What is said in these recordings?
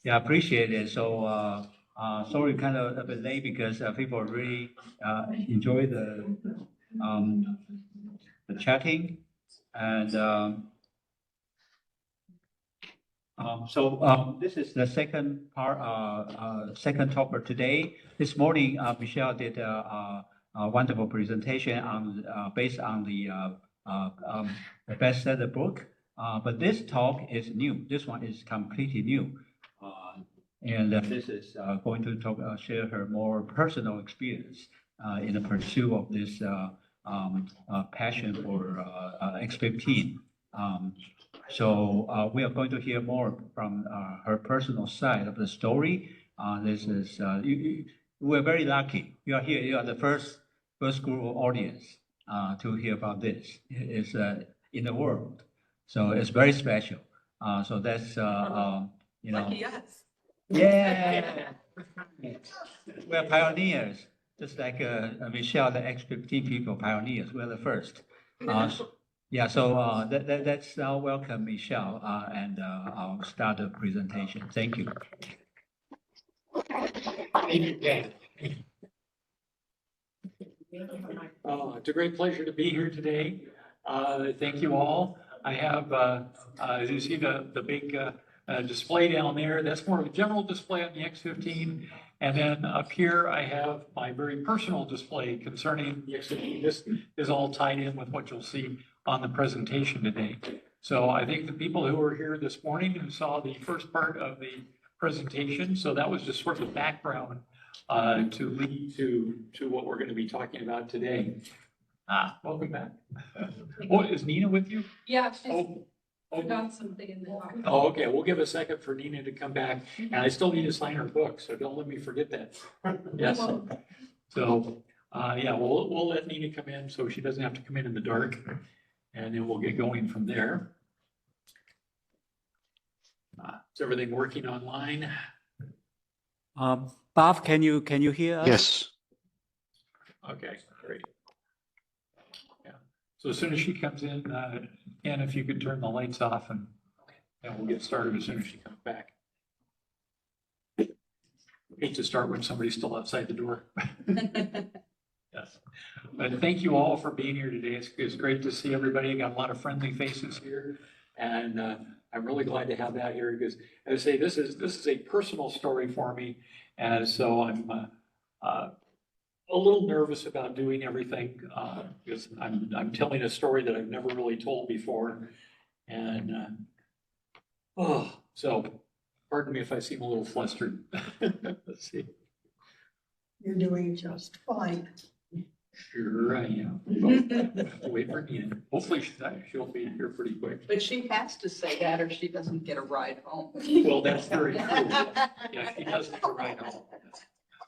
Yeah, appreciate it. So, sorry, kind of a bit late because people really enjoy um, the chatting, and this is the second part, second topic today. This morning, Michelle did a wonderful presentation on based on the bestseller book. But this talk is new. This one is completely new. And this is going to talk, share her more personal experience in the pursuit of this passion for X15. We are going to hear more from her personal side of the story. This is we're very lucky. You are here. You are the first group of audience to hear about this. It's in the world, so it's very special. So that's you know. Lucky us. Yeah, we're pioneers, just like Michelle, the X15 people, pioneers. We're the first. Yeah, so let's now welcome Michelle and I'll start the presentation. Thank you. It's a great pleasure to be here today. Thank you all. I have, as you see the big display down there, that's more of a general display on the X15. And then up here, I have my very personal display concerning the X15. This is all tied in with what you'll see on the presentation today. So I think the people who were here this morning who saw the first part of the presentation, so that was just sort of background to lead to what we're going to be talking about today. Welcome back. Oh, is Nina with you? Yeah, she's Oh, got something in the car. oh, okay. We'll give a second for Nina to come back, and I still need to sign her book, so don't let me forget that. Yes. So, yeah, we'll let Nina come in so she doesn't have to come in the dark, and then we'll get going from there. Is everything working online? Bob, can you hear us? Yes. Okay, great. Yeah. So as soon as she comes in, and if you could turn the lights off, and we'll get started as soon as she comes back. Hate to start when somebody's still outside the door. Yes. But thank you all for being here today. It's great to see everybody. I got a lot of friendly faces here, and I'm really glad to have that here because, as I say, this is a personal story for me, and so I'm a little nervous about doing everything because I'm telling a story that I've never really told before, and so pardon me if I seem a little flustered. Let's see. You're doing just fine. Sure I am. Wait for Nina. Hopefully she'll be here pretty quick. But she has to say that or she doesn't get a ride home. Well, that's very true. Yeah, she doesn't get a ride home.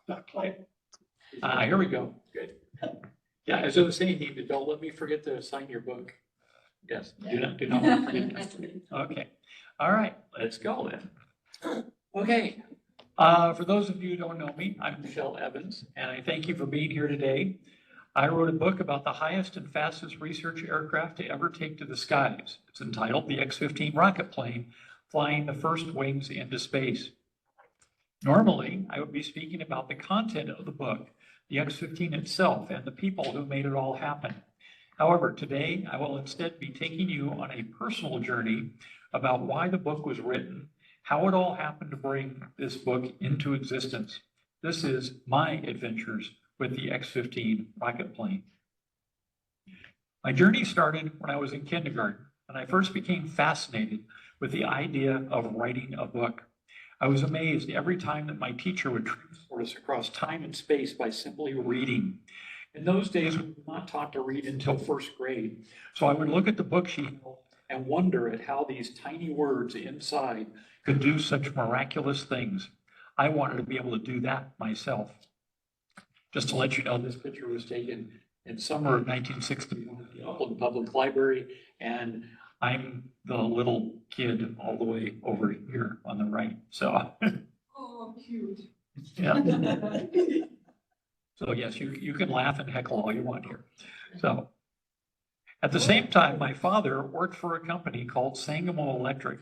Okay. Here we go. Good. Yeah, as I was saying, Nina, don't let me forget to sign your book. Yes, do not forget that. Okay. All right, let's go then. Okay. For those of you who don't know me, I'm Michelle Evans, and I thank you for being here today. I wrote a book about the highest and fastest research aircraft to ever take to the skies. It's entitled The X-15 Rocket Plane, Flying the First Wings into Space. Normally, I would be speaking about the content of the book, the X-15 itself, and the people who made it all happen. However, today I will instead be taking you on a personal journey about why the book was written, how it all happened to bring this book into existence. This is my adventures with the X-15 rocket plane. My journey started when I was in kindergarten, and I first became fascinated with the idea of writing a book. I was amazed every time that my teacher would transport us across time and space by simply reading. In those days, we were not taught to read until first grade, so I would look at the book she held and wonder at how these tiny words inside could do such miraculous things. I wanted to be able to do that myself. Just to let you know, this picture was taken in summer of 1961 at the Upland Public Library, and I'm the little kid all the way over here on the right. So, Oh, cute. yeah. So yes, you can laugh and heckle all you want here. So, at the same time, my father worked for a company called Sangamo Electric.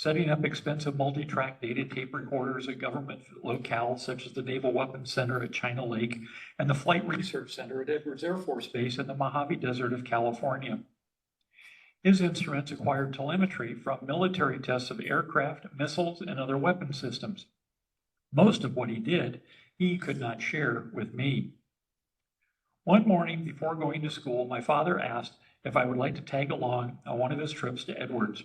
setting up expensive multi-track data tape recorders at government locales such as the Naval Weapons Center at China Lake and the Flight Research Center at Edwards Air Force Base in the Mojave Desert of California. His instruments acquired telemetry from military tests of aircraft, missiles, and other weapon systems. Most of what he did, he could not share with me. One morning before going to school, my father asked if I would like to tag along on one of his trips to Edwards.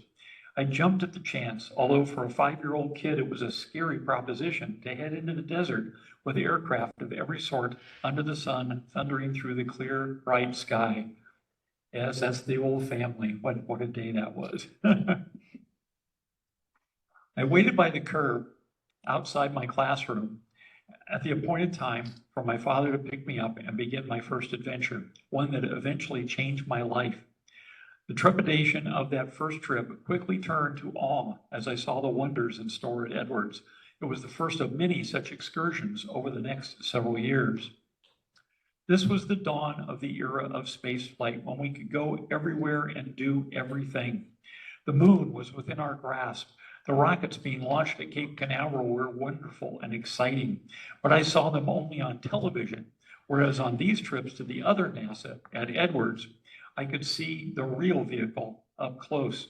I jumped at the chance, although for a 5-year-old kid, it was a scary proposition to head into the desert with aircraft of every sort under the sun, thundering through the clear, bright sky. Yes, that's the old family. What a day that was. I waited by the curb outside my classroom at the appointed time for my father to pick me up and begin my first adventure, one that eventually changed my life. The trepidation of that first trip quickly turned to awe as I saw the wonders in store at Edwards. It was the first of many such excursions over the next several years. This was the dawn of the era of space flight when we could go everywhere and do everything. The moon was within our grasp. The rockets being launched at Cape Canaveral were wonderful and exciting, but I saw them only on television, whereas on these trips to the other NASA at Edwards, I could see the real vehicle up close.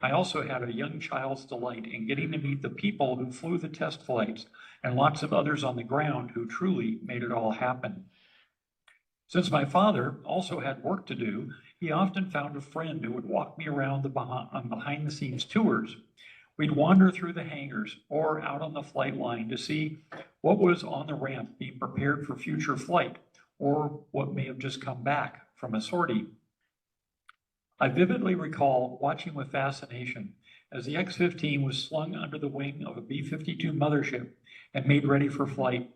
I also had a young child's delight in getting to meet the people who flew the test flights and lots of others on the ground who truly made it all happen. Since my father also had work to do, he often found a friend who would walk me around on behind-the-scenes tours. We'd wander through the hangars or out on the flight line to see what was on the ramp being prepared for future flight or what may have just come back from a sortie. I vividly recall watching with fascination as the X-15 was slung under the wing of a B-52 mothership and made ready for flight.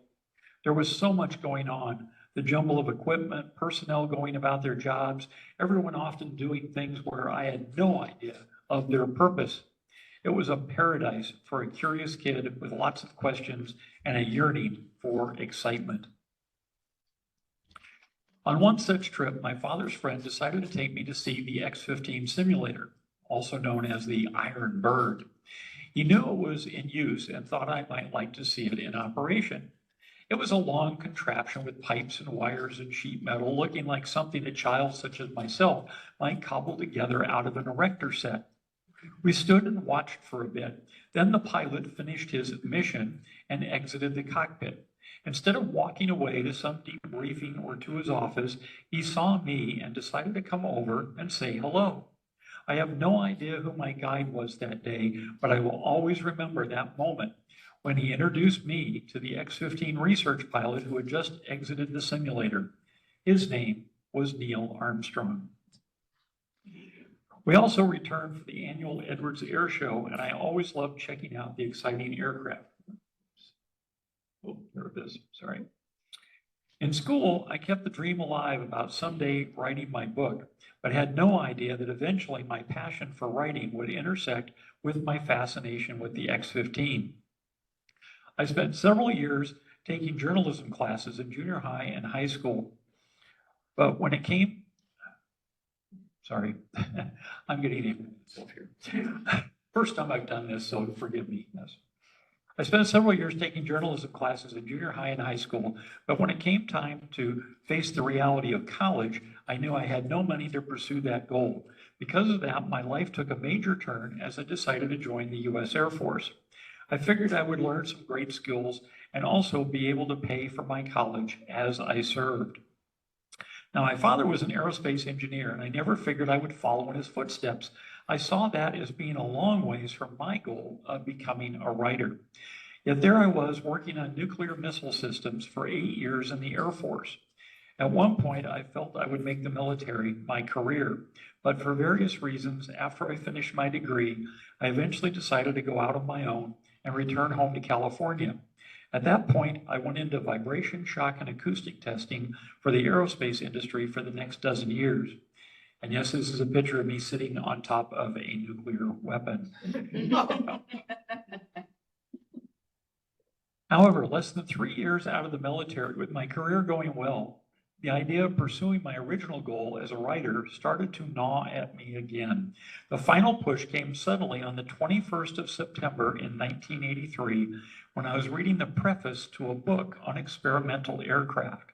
There was so much going on, the jumble of equipment, personnel going about their jobs, everyone often doing things where I had no idea of their purpose. It was a paradise for a curious kid with lots of questions and a yearning for excitement. On one such trip, my father's friend decided to take me to see the X-15 simulator, also known as the Iron Bird. He knew it was in use and thought I might like to see it in operation. It was a long contraption with pipes and wires and sheet metal, looking like something a child such as myself might cobble together out of an erector set. We stood and watched for a bit. Then the pilot finished his mission and exited the cockpit. Instead of walking away to some debriefing or to his office, he saw me and decided to come over and say hello. I have no idea who my guide was that day, but I will always remember that moment when he introduced me to the X-15 research pilot who had just exited the simulator. His name was Neil Armstrong. We also returned for the annual Edwards Air Show, and I always loved checking out the exciting aircraft. Oh, there it is, sorry. In school, I kept the dream alive about someday writing my book, but had no idea that eventually my passion for writing would intersect with my fascination with the X-15. I spent several years taking journalism classes in junior high and high school, but when it came, sorry, I'm getting myself here. First time I've done this, so forgive me. Yes. I spent several years taking journalism classes in junior high and high school, but when it came time to face the reality of college, I knew I had no money to pursue that goal. Because of that, my life took a major turn as I decided to join the U.S. Air Force. I figured I would learn some great skills and also be able to pay for my college as I served. Now, my father was an aerospace engineer, and I never figured I would follow in his footsteps. I saw that as being a long ways from my goal of becoming a writer. Yet there I was working on nuclear missile systems for 8 years in the Air Force. At one point, I felt I would make the military my career, but for various reasons, after I finished my degree, I eventually decided to go out on my own and return home to California. At that point, I went into vibration, shock, and acoustic testing for the aerospace industry for the next dozen years. And yes, this is a picture of me sitting on top of a nuclear weapon. However, less than 3 years out of the military, with my career going well, The idea of pursuing my original goal as a writer started to gnaw at me again. The final push came suddenly on the 21st of September in 1983 when I was reading the preface to a book on experimental aircraft.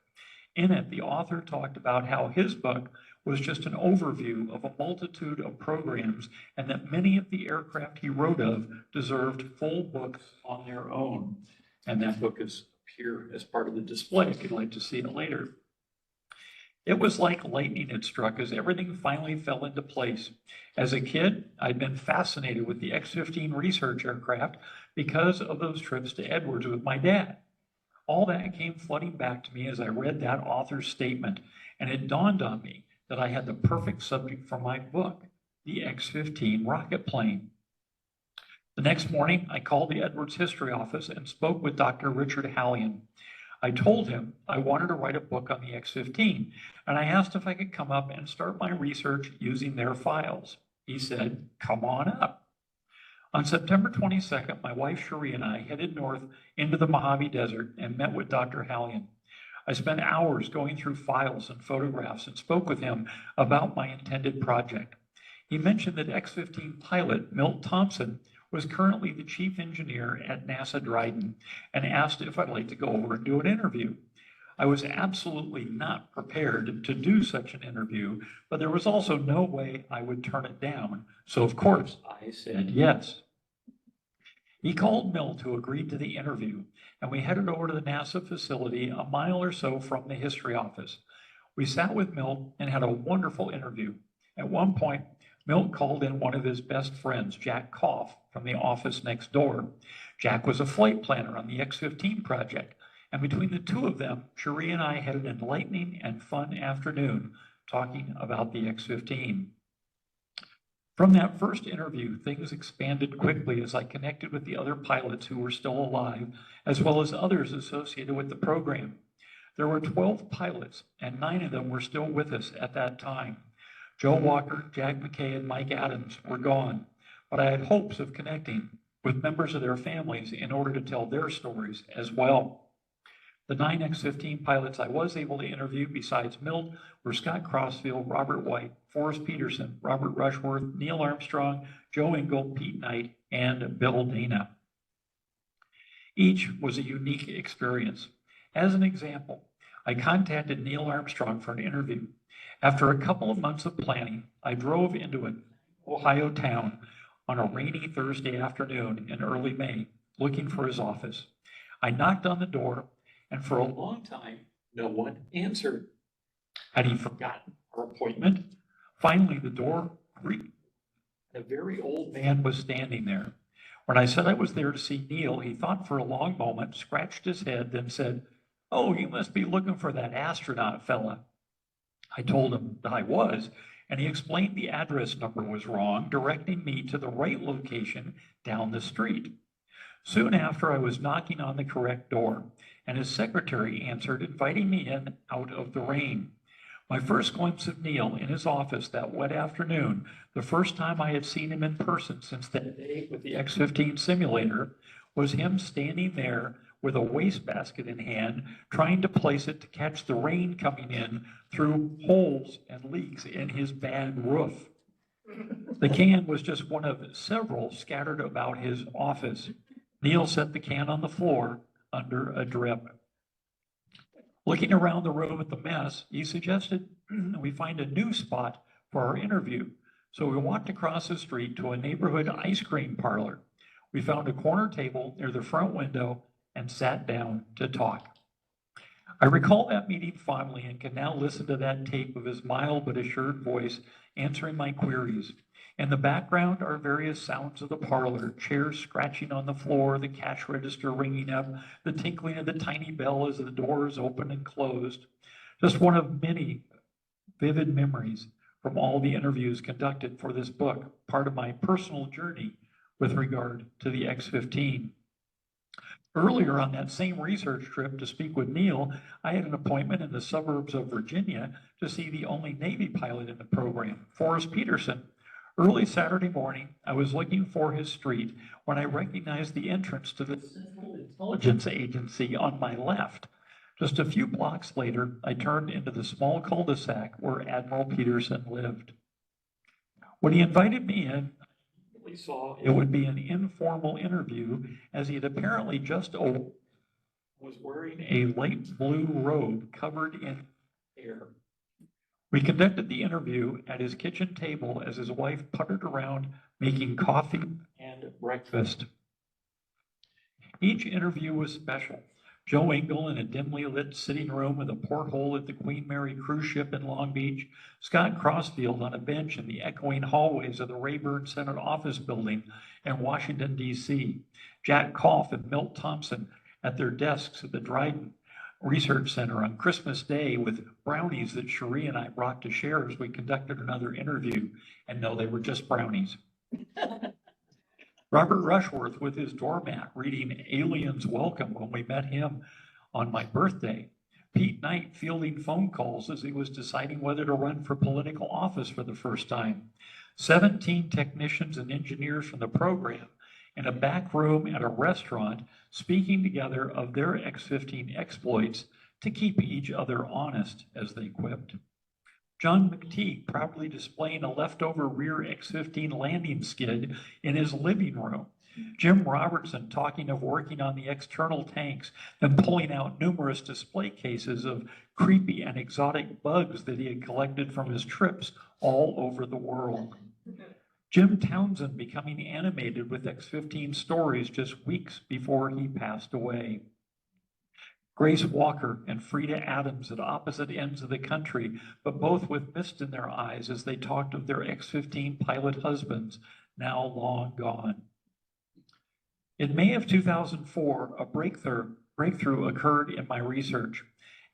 In it, the author talked about how his book was just an overview of a multitude of programs and that many of the aircraft he wrote of deserved full books on their own. And that book is here as part of the display if you'd like to see it later. It was like lightning had struck as everything finally fell into place. As a kid, I'd been fascinated with the X-15 research aircraft because of those trips to Edwards with my dad. All that came flooding back to me as I read that author's statement, and it dawned on me that I had the perfect subject for my book, the X-15 rocket plane. The next morning, I called the Edwards History Office and spoke with Dr. Richard Hallian. I told him I wanted to write a book on the X-15, and I asked if I could come up and start my research using their files. He said, "Come on up." On September 22nd, my wife Cherie and I headed north into the Mojave Desert and met with Dr. Hallian. I spent hours going through files and photographs and spoke with him about my intended project. He mentioned that X-15 pilot Milt Thompson was currently the chief engineer at NASA Dryden and asked if I'd like to go over and do an interview. I was absolutely not prepared to do such an interview, but there was also no way I would turn it down. So of course I said yes. He called Milt, who agreed to the interview, and we headed over to the NASA facility a mile or so from the history office. We sat with Milt and had a wonderful interview. At one point, Milt called in one of his best friends, Jack Koff, from the office next door. Jack was a flight planner on the X-15 project, and between the two of them, Cherie and I had an enlightening and fun afternoon talking about the X-15. From that first interview, things expanded quickly as I connected with the other pilots who were still alive, as well as others associated with the program. There were 12 pilots, and 9 of them were still with us at that time. Joe Walker, Jack McKay, and Mike Adams were gone, but I had hopes of connecting with members of their families in order to tell their stories as well. The 9 X-15 pilots I was able to interview besides Milt were Scott Crossfield, Robert White, Forrest Peterson, Robert Rushworth, Neil Armstrong, Joe Engle, Pete Knight, and Bill Dana. Each was a unique experience. As an example, I contacted Neil Armstrong for an interview. After a couple of months of planning, I drove into an Ohio town on a rainy Thursday afternoon in early May, looking for his office. I knocked on the door, and for a long time, no one answered. Had he forgotten our appointment? Finally, the door creaked. A very old man was standing there. When I said I was there to see Neil, he thought for a long moment, scratched his head, then said, "Oh, you must be looking for that astronaut fella." I told him that I was, and he explained the address number was wrong, directing me to the right location down the street. Soon after, I was knocking on the correct door, and his secretary answered, inviting me in out of the rain. My first glimpse of Neil in his office that wet afternoon, the first time I had seen him in person since that day with the X-15 simulator, was him standing there with a wastebasket in hand, trying to place it to catch the rain coming in through holes and leaks in his bad roof. The can was just one of several scattered about his office. Neil set the can on the floor under a drip. Looking around the room at the mess, he suggested we find a new spot for our interview. So we walked across the street to a neighborhood ice cream parlor. We found a corner table near the front window and sat down to talk. I recall that meeting fondly and can now listen to that tape of his mild but assured voice answering my queries. In the background are various sounds of the parlor, chairs scratching on the floor, the cash register ringing up, the tinkling of the tiny bell as the doors opened and closed. Just one of many vivid memories from all the interviews conducted for this book, part of my personal journey with regard to the X-15. Earlier on that same research trip to speak with Neil, I had an appointment in the suburbs of Virginia to see the only Navy pilot in the program, Forrest Peterson. Early Saturday morning, I was looking for his street when I recognized the entrance to the Central Intelligence Agency on my left. Just a few blocks later, I turned into the small cul-de-sac where Admiral Peterson lived. When he invited me in, we saw it would be an informal interview, as he had apparently just was wearing a light blue robe covered in hair. We conducted the interview at his kitchen table as his wife puttered around making coffee and breakfast. Each interview was special. Joe Engel in a dimly lit sitting room with a porthole at the Queen Mary cruise ship in Long Beach, Scott Crossfield on a bench in the echoing hallways of the Rayburn Senate Office Building in Washington, D.C., Jack Koff and Milt Thompson at their desks at the Dryden Research Center on Christmas Day with brownies that Cherie and I brought to share as we conducted another interview. And no, they were just brownies. Robert Rushworth with his doormat reading Aliens Welcome when we met him on my birthday. Pete Knight fielding phone calls as he was deciding whether to run for political office for the first time. 17 technicians and engineers from the program in a back room at a restaurant speaking together of their X-15 exploits to keep each other honest, as they quipped. John McTeague proudly displaying a leftover rear X-15 landing skid in his living room. Jim Robertson talking of working on the external tanks and pulling out numerous display cases of creepy and exotic bugs that he had collected from his trips all over the world. Jim Townsend becoming animated with X-15 stories just weeks before he passed away. Grace Walker and Frida Adams at opposite ends of the country, but both with mist in their eyes as they talked of their X-15 pilot husbands, now long gone. In May of 2004, a breakthrough occurred in my research.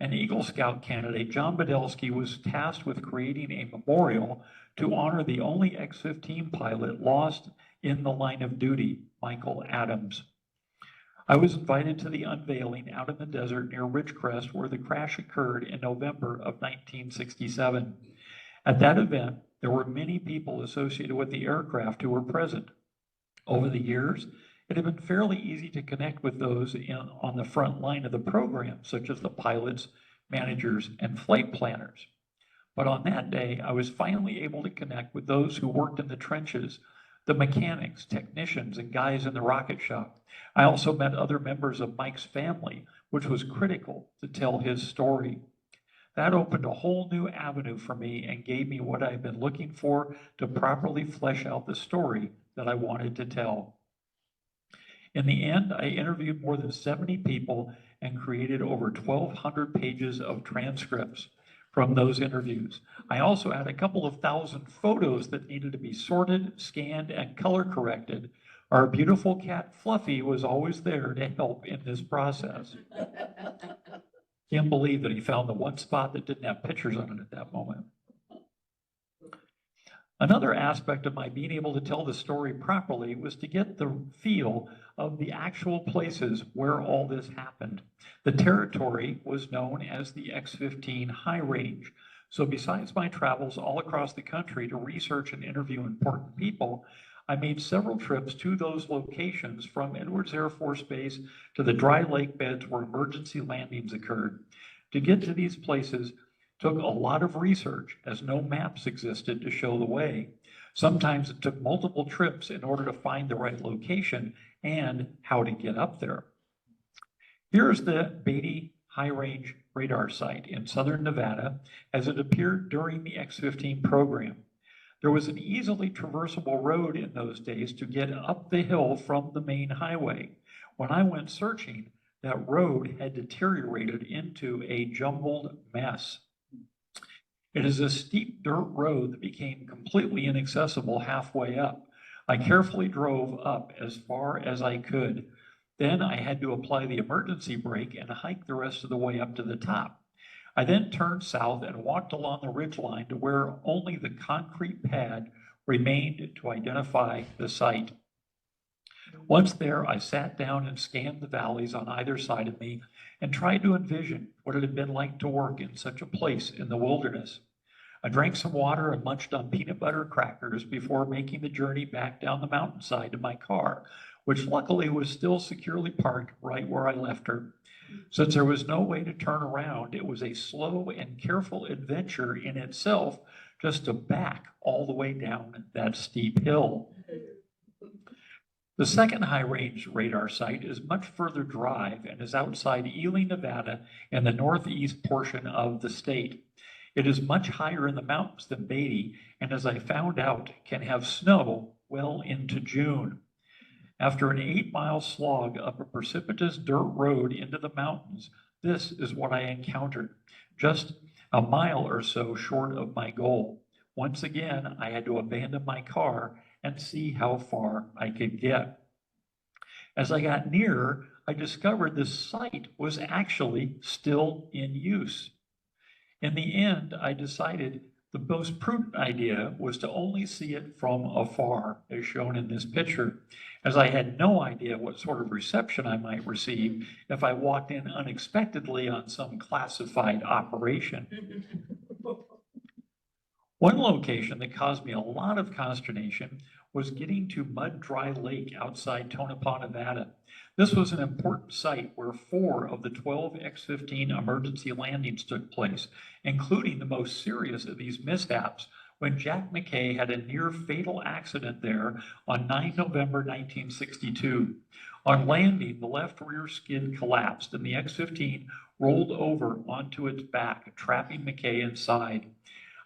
An Eagle Scout candidate, John Badelsky, was tasked with creating a memorial to honor the only X-15 pilot lost in the line of duty, Michael Adams. I was invited to the unveiling out in the desert near Ridgecrest, where the crash occurred in November of 1967. At that event, there were many people associated with the aircraft who were present. Over the years, it had been fairly easy to connect with those on the front line of the program, such as the pilots, managers, and flight planners. But on that day, I was finally able to connect with those who worked in the trenches, the mechanics, technicians, and guys in the rocket shop. I also met other members of Mike's family, which was critical to tell his story. That opened a whole new avenue for me and gave me what I've been looking for to properly flesh out the story that I wanted to tell. In the end, I interviewed more than 70 people and created over 1,200 pages of transcripts from those interviews. I also had a couple of thousand photos that needed to be sorted, scanned, and color corrected. Our beautiful cat Fluffy was always there to help in this process. Can't believe that he found the one spot that didn't have pictures on it at that moment. Another aspect of my being able to tell the story properly was to get the feel of the actual places where all this happened. The territory was known as the X-15 High Range. So besides my travels all across the country to research and interview important people, I made several trips to those locations, from Edwards Air Force Base to the dry lake beds where emergency landings occurred. To get to these places took a lot of research, as no maps existed to show the way. Sometimes it took multiple trips in order to find the right location and how to get up there. Here's the Beatty High Range radar site in southern Nevada as it appeared during the X-15 program. There was an easily traversable road in those days to get up the hill from the main highway. When I went searching, that road had deteriorated into a jumbled mess. It is a steep dirt road that became completely inaccessible halfway up. I carefully drove up as far as I could. Then I had to apply the emergency brake and hike the rest of the way up to the top. I then turned south and walked along the ridgeline to where only the concrete pad remained to identify the site. Once there, I sat down and scanned the valleys on either side of me and tried to envision what it had been like to work in such a place in the wilderness. I drank some water and munched on peanut butter crackers before making the journey back down the mountainside to my car, which luckily was still securely parked right where I left her. Since there was no way to turn around, it was a slow and careful adventure in itself just to back all the way down that steep hill. The second high-range radar site is much further drive and is outside Ely, Nevada, in the northeast portion of the state. It is much higher in the mountains than Beatty, and as I found out, can have snow well into June. After an 8-mile slog up a precipitous dirt road into the mountains, this is what I encountered, just a mile or so short of my goal. Once again, I had to abandon my car and see how far I could get. As I got nearer, I discovered the site was actually still in use. In the end, I decided the most prudent idea was to only see it from afar, as shown in this picture, as I had no idea what sort of reception I might receive if I walked in unexpectedly on some classified operation. One location that caused me a lot of consternation was getting to Mud Dry Lake outside Tonopah, Nevada. This was an important site where 4 of the 12 X-15 emergency landings took place, including the most serious of these mishaps when Jack McKay had a near fatal accident there on 9 November 1962. On landing, the left rear skid collapsed and the X-15 rolled over onto its back, trapping McKay inside.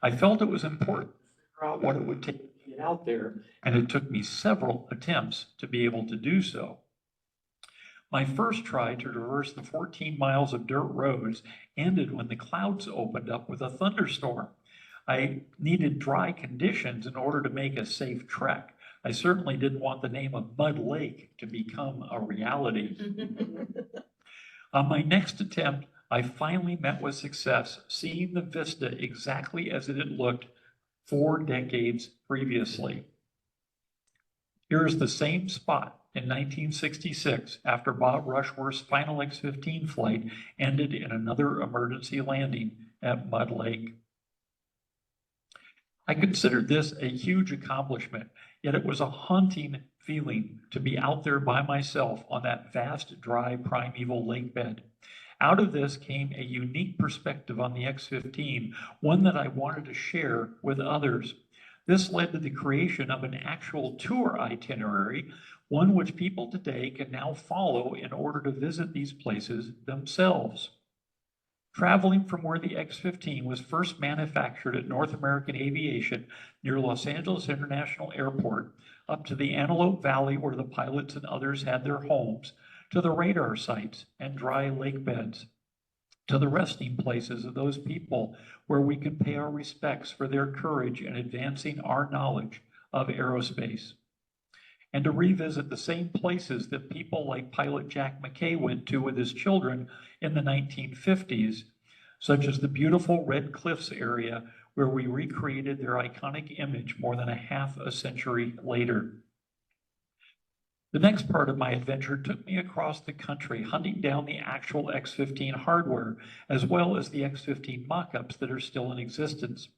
I felt it was important to figure out what it would take to get out there, and it took me several attempts to be able to do so. My first try to traverse the 14 miles of dirt roads ended when the clouds opened up with a thunderstorm. I needed dry conditions in order to make a safe trek. I certainly didn't want the name of Mud Lake to become a reality. On my next attempt, I finally met with success, seeing the vista exactly as it had looked 4 decades previously. Here's the same spot in 1966 after Bob Rushworth's final X-15 flight ended in another emergency landing at Mud Lake. I considered this a huge accomplishment, yet it was a haunting feeling to be out there by myself on that vast, dry, primeval lake bed. Out of this came a unique perspective on the X-15, one that I wanted to share with others. This led to the creation of an actual tour itinerary, one which people today can now follow in order to visit these places themselves. Traveling from where the X-15 was first manufactured at North American Aviation near Los Angeles International Airport, up to the Antelope Valley where the pilots and others had their homes, to the radar sites and dry lake beds, to the resting places of those people where we can pay our respects for their courage in advancing our knowledge of aerospace, and to revisit the same places that people like pilot Jack McKay went to with his children in the 1950s, such as the beautiful Red Cliffs area where we recreated their iconic image more than a half a century later. The next part of my adventure took me across the country, hunting down the actual X-15 hardware, as well as the X-15 mock-ups that are still in existence.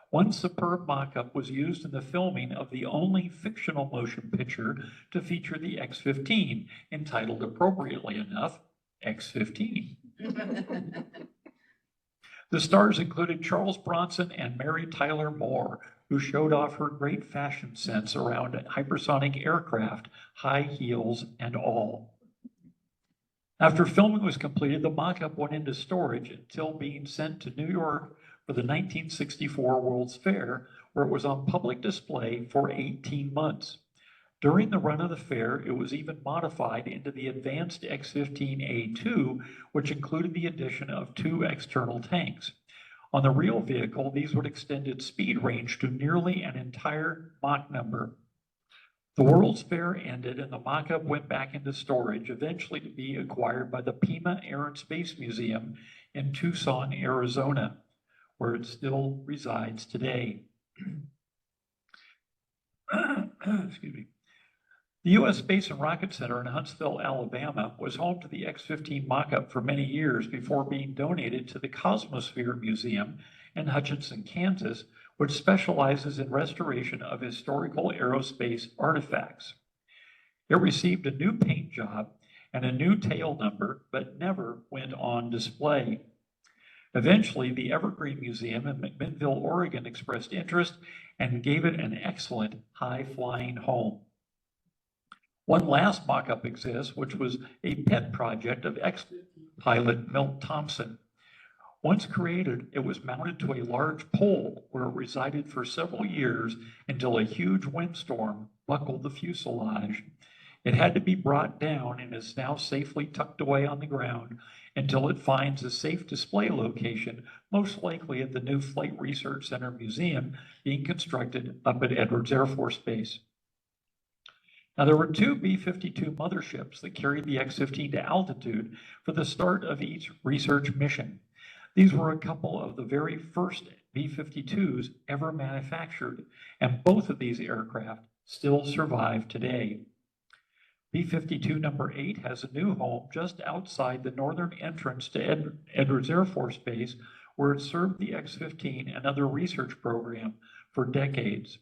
One superb mock-up was used in the filming of the only fictional motion picture to feature the X-15, entitled appropriately enough, X-15. The stars included Charles Bronson and Mary Tyler Moore, who showed off her great fashion sense around hypersonic aircraft, high heels and all. After filming was completed, the mock-up went into storage until being sent to New York for the 1964 World's Fair, where it was on public display for 18 months. During the run of the fair, it was even modified into the advanced X-15A2, which included the addition of 2 external tanks. On the real vehicle, these would extend its speed range to nearly an entire Mach number. The World's Fair ended and the mock-up went back into storage, eventually to be acquired by the Pima Air and Space Museum in Tucson, Arizona, where it still resides today. Excuse me. The U.S. Space and Rocket Center in Huntsville, Alabama, was home to the X-15 mock-up for many years before being donated to the Cosmosphere Museum in Hutchinson, Kansas, which specializes in restoration of historical aerospace artifacts. It received a new paint job and a new tail number, but never went on display. Eventually, the Evergreen Museum in McMinnville, Oregon expressed interest and gave it an excellent high-flying home. One last mock-up exists, which was a pet project of ex-pilot Milt Thompson. Once created, it was mounted to a large pole where it resided for several years until a huge windstorm buckled the fuselage. It had to be brought down and is now safely tucked away on the ground until it finds a safe display location, most likely at the new Flight Research Center Museum being constructed up at Edwards Air Force Base. Now, there were two B-52 motherships that carried the X-15 to altitude for the start of each research mission. These were a couple of the very first B-52s ever manufactured, and both of these aircraft still survive today. B-52 number 8 has a new home just outside the northern entrance to Edwards Air Force Base, where it served the X-15 and other research program for decades.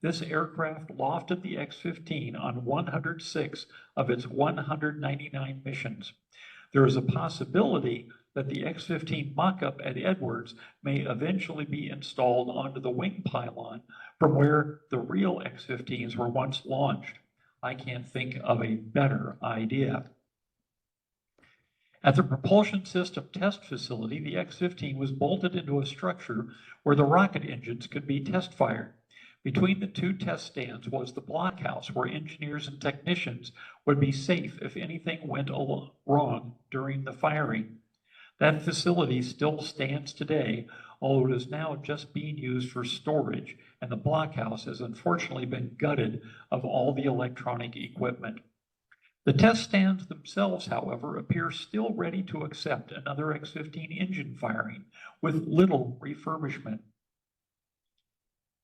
This aircraft lofted the X-15 on 106 of its 199 missions. There is a possibility that the X-15 mock-up at Edwards may eventually be installed onto the wing pylon from where the real X-15s were once launched. I can't think of a better idea. At the propulsion system test facility, the X-15 was bolted into a structure where the rocket engines could be test fired. Between the two test stands was the blockhouse where engineers and technicians would be safe if anything went wrong during the firing. That facility still stands today, although it is now just being used for storage, and the blockhouse has unfortunately been gutted of all the electronic equipment. The test stands themselves, however, appear still ready to accept another X-15 engine firing with little refurbishment.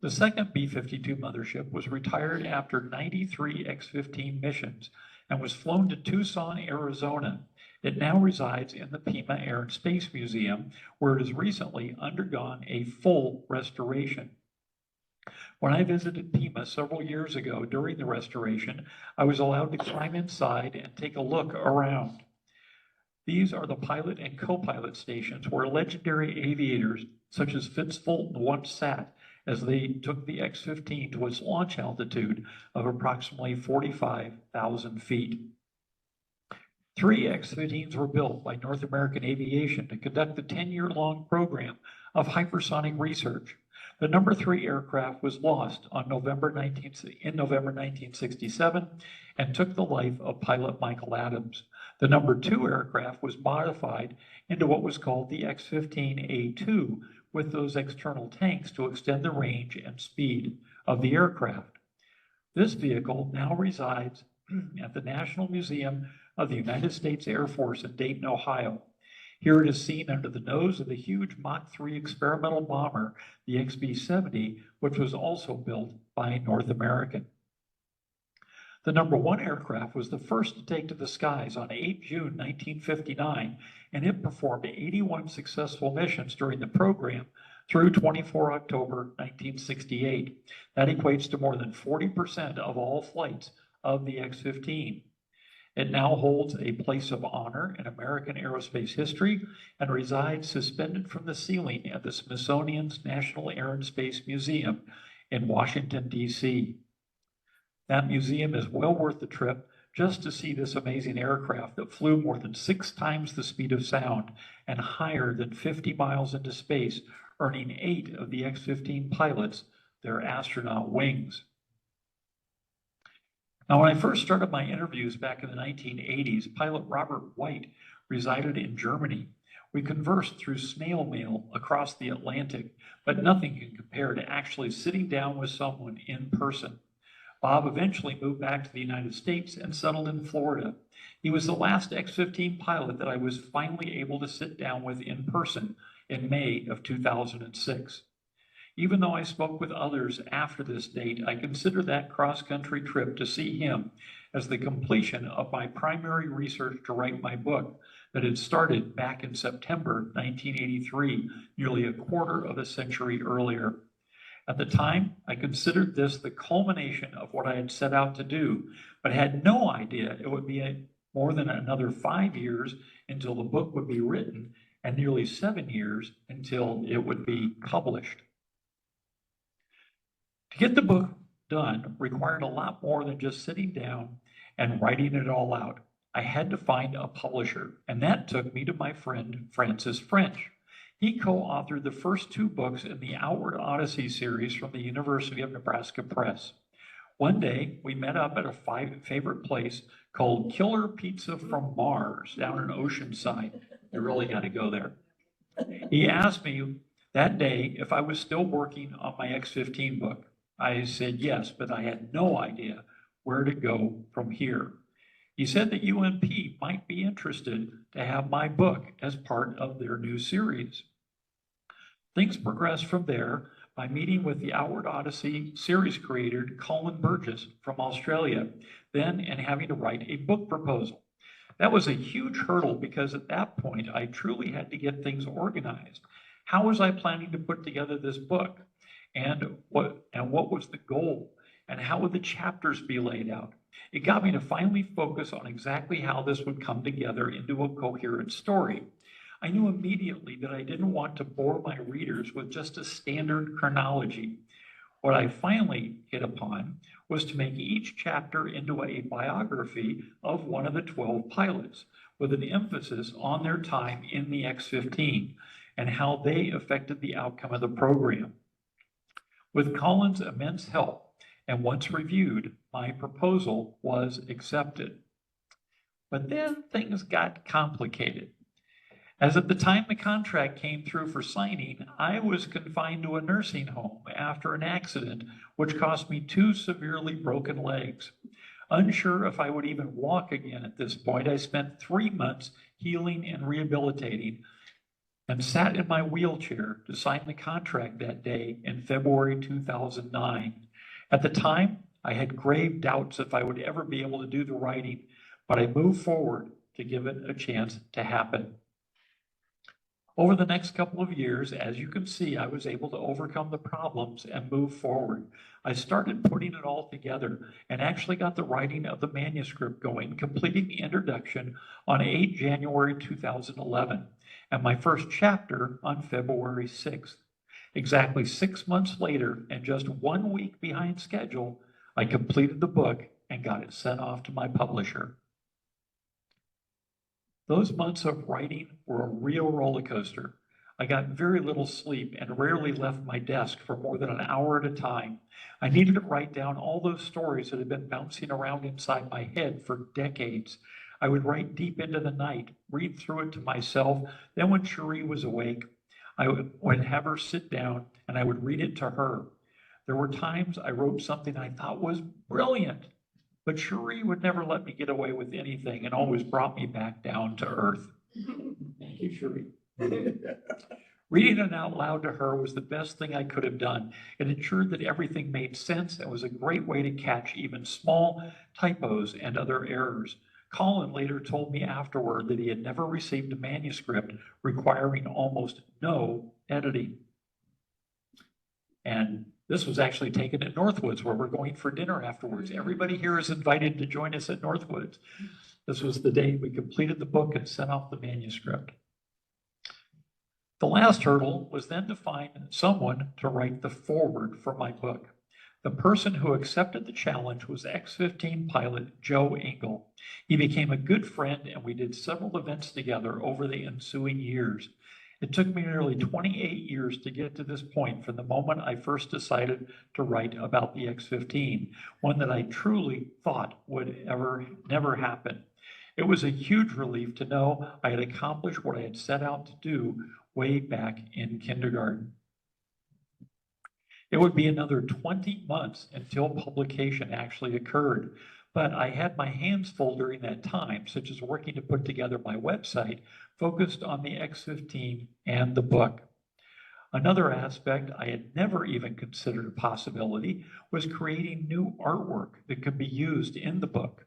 The second B-52 mothership was retired after 93 X-15 missions and was flown to Tucson, Arizona. It now resides in the Pima Air and Space Museum, where it has recently undergone a full restoration. When I visited Pima several years ago during the restoration, I was allowed to climb inside and take a look around. These are the pilot and co-pilot stations where legendary aviators such as Fitz Fulton once sat as they took the X-15 to its launch altitude of approximately 45,000 feet. 3 X-15s were built by North American Aviation to conduct the 10-year-long program of hypersonic research. The number 3 aircraft was lost on November 1967 and took the life of pilot Michael Adams. The number 2 aircraft was modified into what was called the X-15A2 with those external tanks to extend the range and speed of the aircraft. This vehicle now resides at the National Museum of the United States Air Force in Dayton, Ohio. Here it is seen under the nose of the huge Mach 3 experimental bomber, the XB-70, which was also built by North American. The number 1 aircraft was the first to take to the skies on 8 June 1959, and it performed 81 successful missions during the program through 24 October 1968. That equates to more than 40% of all flights of the X-15. It now holds a place of honor in American aerospace history and resides suspended from the ceiling at the Smithsonian's National Air and Space Museum in Washington, D.C. That museum is well worth the trip just to see this amazing aircraft that flew more than 6 times the speed of sound and higher than 50 miles into space, earning 8 of the X-15 pilots their astronaut wings. Now, when I first started my interviews back in the 1980s, pilot Robert White resided in Germany. We conversed through snail mail across the Atlantic, but nothing can compare to actually sitting down with someone in person. Bob eventually moved back to the United States and settled in Florida. He was the last X-15 pilot that I was finally able to sit down with in person in May of 2006. Even though I spoke with others after this date, I consider that cross-country trip to see him as the completion of my primary research to write my book that had started back in September 1983, nearly a quarter of a century earlier. At the time, I considered this the culmination of what I had set out to do, but had no idea it would be more than another 5 years until the book would be written and nearly 7 years until it would be published. To get the book done required a lot more than just sitting down and writing it all out. I had to find a publisher, and that took me to my friend Francis French. He co-authored the first 2 books in the Outward Odyssey series from the University of Nebraska Press. One day, we met up at a favorite place called Killer Pizza from Mars down in Oceanside. I really got to go there. He asked me that day if I was still working on my X-15 book. I said yes, but I had no idea where to go from here. He said that UNP might be interested to have my book as part of their new series. Things progressed from there by meeting with the Outward Odyssey series creator, Colin Burgess from Australia, then and having to write a book proposal. That was a huge hurdle because at that point, I truly had to get things organized. How was I planning to put together this book? And what was the goal? And how would the chapters be laid out? It got me to finally focus on exactly how this would come together into a coherent story. I knew immediately that I didn't want to bore my readers with just a standard chronology. What I finally hit upon was to make each chapter into a biography of one of the 12 pilots, with an emphasis on their time in the X-15 and how they affected the outcome of the program. With Colin's immense help, and once reviewed, my proposal was accepted. But then things got complicated. As at the time the contract came through for signing, I was confined to a nursing home after an accident, which cost me 2 severely broken legs. Unsure if I would even walk again at this point, I spent 3 months healing and rehabilitating and sat in my wheelchair to sign the contract that day in February 2009. At the time, I had grave doubts if I would ever be able to do the writing, but I moved forward to give it a chance to happen. Over the next couple of years, as you can see, I was able to overcome the problems and move forward. I started putting it all together and actually got the writing of the manuscript going, completing the introduction on 8 January 2011, and my first chapter on February 6th. Exactly 6 months later, and just 1 week behind schedule, I completed the book and got it sent off to my publisher. Those months of writing were a real roller coaster. I got very little sleep and rarely left my desk for more than an hour at a time. I needed to write down all those stories that had been bouncing around inside my head for decades. I would write deep into the night, read through it to myself. Then when Cherie was awake, I would have her sit down and I would read it to her. There were times I wrote something I thought was brilliant, but Cherie would never let me get away with anything and always brought me back down to earth. Thank you, Cherie. Reading it out loud to her was the best thing I could have done. It ensured that everything made sense and was a great way to catch even small typos and other errors. Colin later told me afterward that he had never received a manuscript requiring almost no editing. And this was actually taken at Northwoods, where we're going for dinner afterwards. Everybody here is invited to join us at Northwoods. This was the day we completed the book and sent off the manuscript. The last hurdle was then to find someone to write the foreword for my book. The person who accepted the challenge was X-15 pilot Joe Engel. He became a good friend, and we did several events together over the ensuing years. It took me nearly 28 years to get to this point from the moment I first decided to write about the X-15, one that I truly thought would never happen. It was a huge relief to know I had accomplished what I had set out to do way back in kindergarten. It would be another 20 months until publication actually occurred, but I had my hands full during that time, such as working to put together my website focused on the X-15 and the book. Another aspect I had never even considered a possibility was creating new artwork that could be used in the book.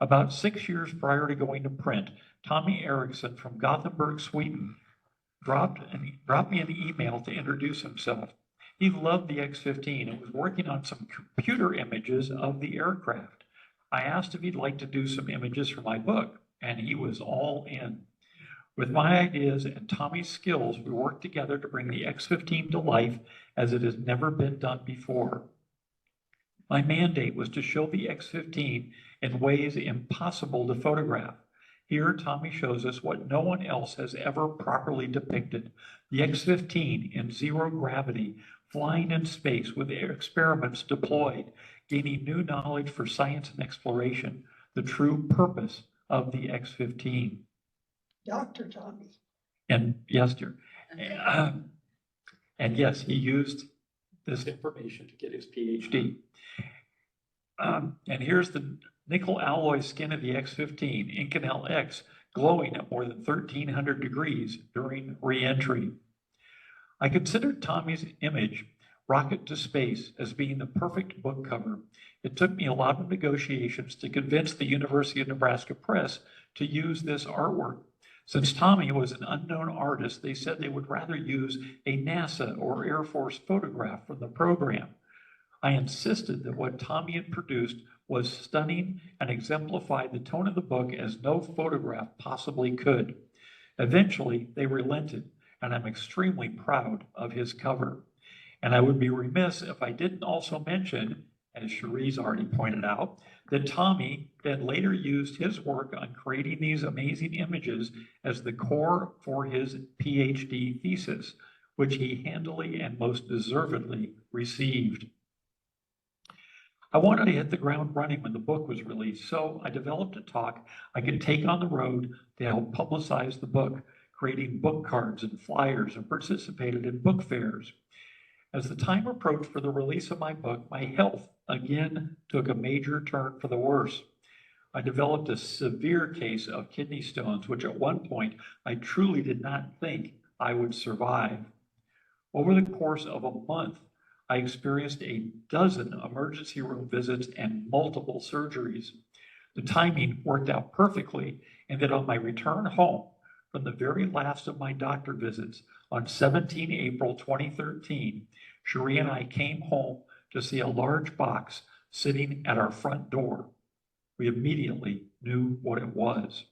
About 6 years prior to going to print, Tommy Erickson from Gothenburg, Sweden, dropped me an email to introduce himself. He loved the X-15 and was working on some computer images of the aircraft. I asked if he'd like to do some images for my book, and he was all in. With my ideas and Tommy's skills, we worked together to bring the X-15 to life as it has never been done before. My mandate was to show the X-15 in ways impossible to photograph. Here, Tommy shows us what no one else has ever properly depicted: the X-15 in zero gravity, flying in space with experiments deployed, gaining new knowledge for science and exploration, the true purpose of the X-15. Dr. Tommy. And yes, dear. And yes, he used this information to get his PhD. And here's the nickel alloy skin of the X-15, Inconel X, glowing at more than 1,300 degrees during re-entry. I considered Tommy's image, Rocket to Space, as being the perfect book cover. It took me a lot of negotiations to convince the University of Nebraska Press to use this artwork. Since Tommy was an unknown artist, they said they would rather use a NASA or Air Force photograph from the program. I insisted that what Tommy had produced was stunning and exemplified the tone of the book as no photograph possibly could. Eventually, they relented, and I'm extremely proud of his cover. And I would be remiss if I didn't also mention, as Cherie's already pointed out, that Tommy then later used his work on creating these amazing images as the core for his PhD thesis, which he handily and most deservedly received. I wanted to hit the ground running when the book was released, so I developed a talk I could take on the road to help publicize the book, creating book cards and flyers, and participated in book fairs. As the time approached for the release of my book, my health again took a major turn for the worse. I developed a severe case of kidney stones, which at one point I truly did not think I would survive. Over the course of a month, I experienced a dozen emergency room visits and multiple surgeries. The timing worked out perfectly, and that on my return home from the very last of my doctor visits on 17 April 2013, Cherie and I came home to see a large box sitting at our front door. We immediately knew what it was.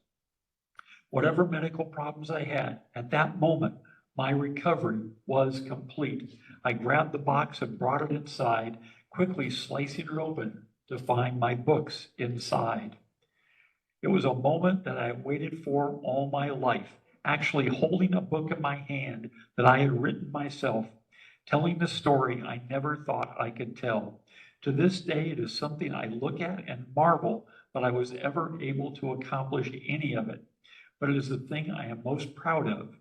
Whatever medical problems I had at that moment, my recovery was complete. I grabbed the box and brought it inside, quickly slicing it open to find my books inside. It was a moment that I waited for all my life, actually holding a book in my hand that I had written myself, telling the story I never thought I could tell. To this day, it is something I look at and marvel that I was ever able to accomplish any of it. But it is the thing I am most proud of,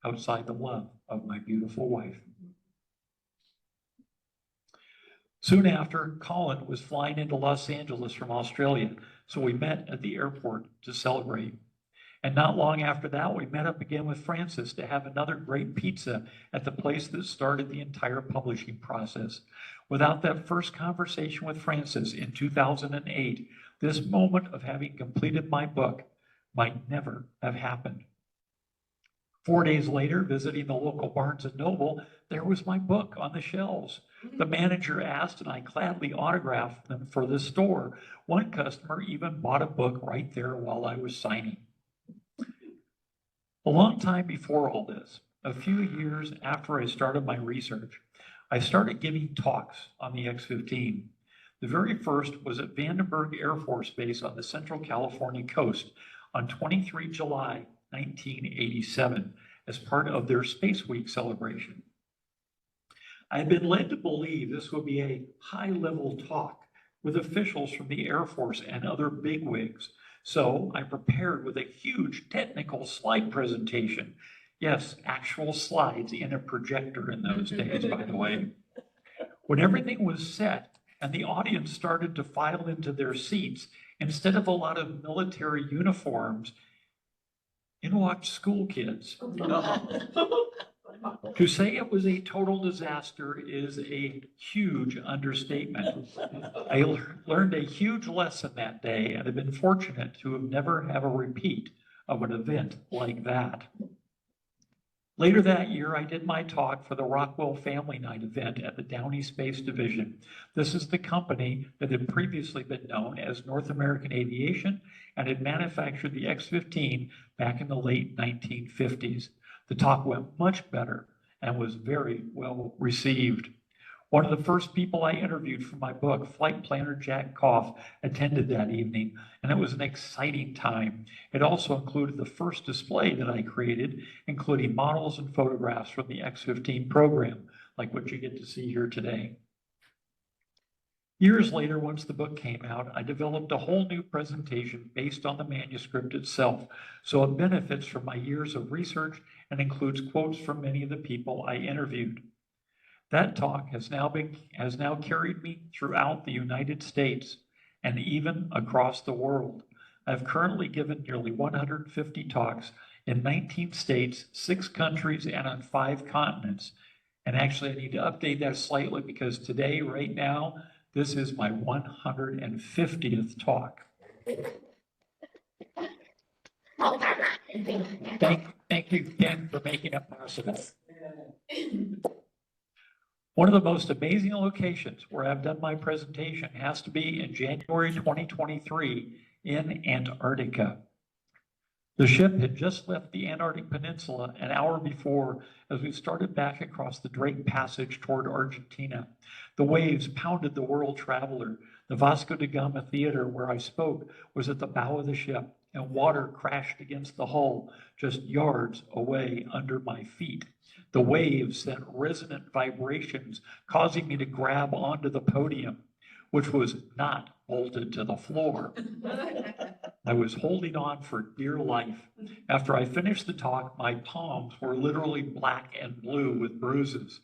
outside the love of my beautiful wife. Soon after, Colin was flying into Los Angeles from Australia, so we met at the airport to celebrate. And not long after that, we met up again with Francis to have another great pizza at the place that started the entire publishing process. Without that first conversation with Francis in 2008, this moment of having completed my book might never have happened. 4 days later, visiting the local Barnes & Noble, there was my book on the shelves. The manager asked, and I gladly autographed them for the store. One customer even bought a book right there while I was signing. A long time before all this, a few years after I started my research, I started giving talks on the X-15. The very first was at Vandenberg Air Force Base on the Central California coast on 23 July 1987 as part of their Space Week celebration. I had been led to believe this would be a high-level talk with officials from the Air Force and other bigwigs. So I prepared with a huge technical slide presentation. Yes, actual slides in a projector in those days, by the way. When everything was set and the audience started to file into their seats, instead of a lot of military uniforms, in walked school kids. To say it was a total disaster is a huge understatement. I learned a huge lesson that day and have been fortunate to have never have a repeat of an event like that. Later that year, I did my talk for the Rockwell Family Night event at the Downey Space Division. This is the company that had previously been known as North American Aviation and had manufactured the X-15 back in the late 1950s. The talk went much better and was very well received. One of the first people I interviewed for my book, flight planner Jack Koff, attended that evening, and it was an exciting time. It also included the first display that I created, including models and photographs from the X-15 program, like what you get to see here today. Years later, once the book came out, I developed a whole new presentation based on the manuscript itself, so it benefits from my years of research and includes quotes from many of the people I interviewed. That talk has now carried me throughout the United States and even across the world. I've currently given nearly 150 talks in 19 states, 6 countries, and on 5 continents. And actually, I need to update that slightly because today, right now, this is my 150th talk. Thank you again for making it possible. One of the most amazing locations where I've done my presentation has to be in January 2023 in Antarctica. The ship had just left the Antarctic Peninsula an hour before as we started back across the Drake Passage toward Argentina. The waves pounded the World Traveler. The Vasco da Gama Theater where I spoke was at the bow of the ship, and water crashed against the hull just yards away under my feet. The waves sent resonant vibrations, causing me to grab onto the podium, which was not bolted to the floor. I was holding on for dear life. After I finished the talk, my palms were literally black and blue with bruises.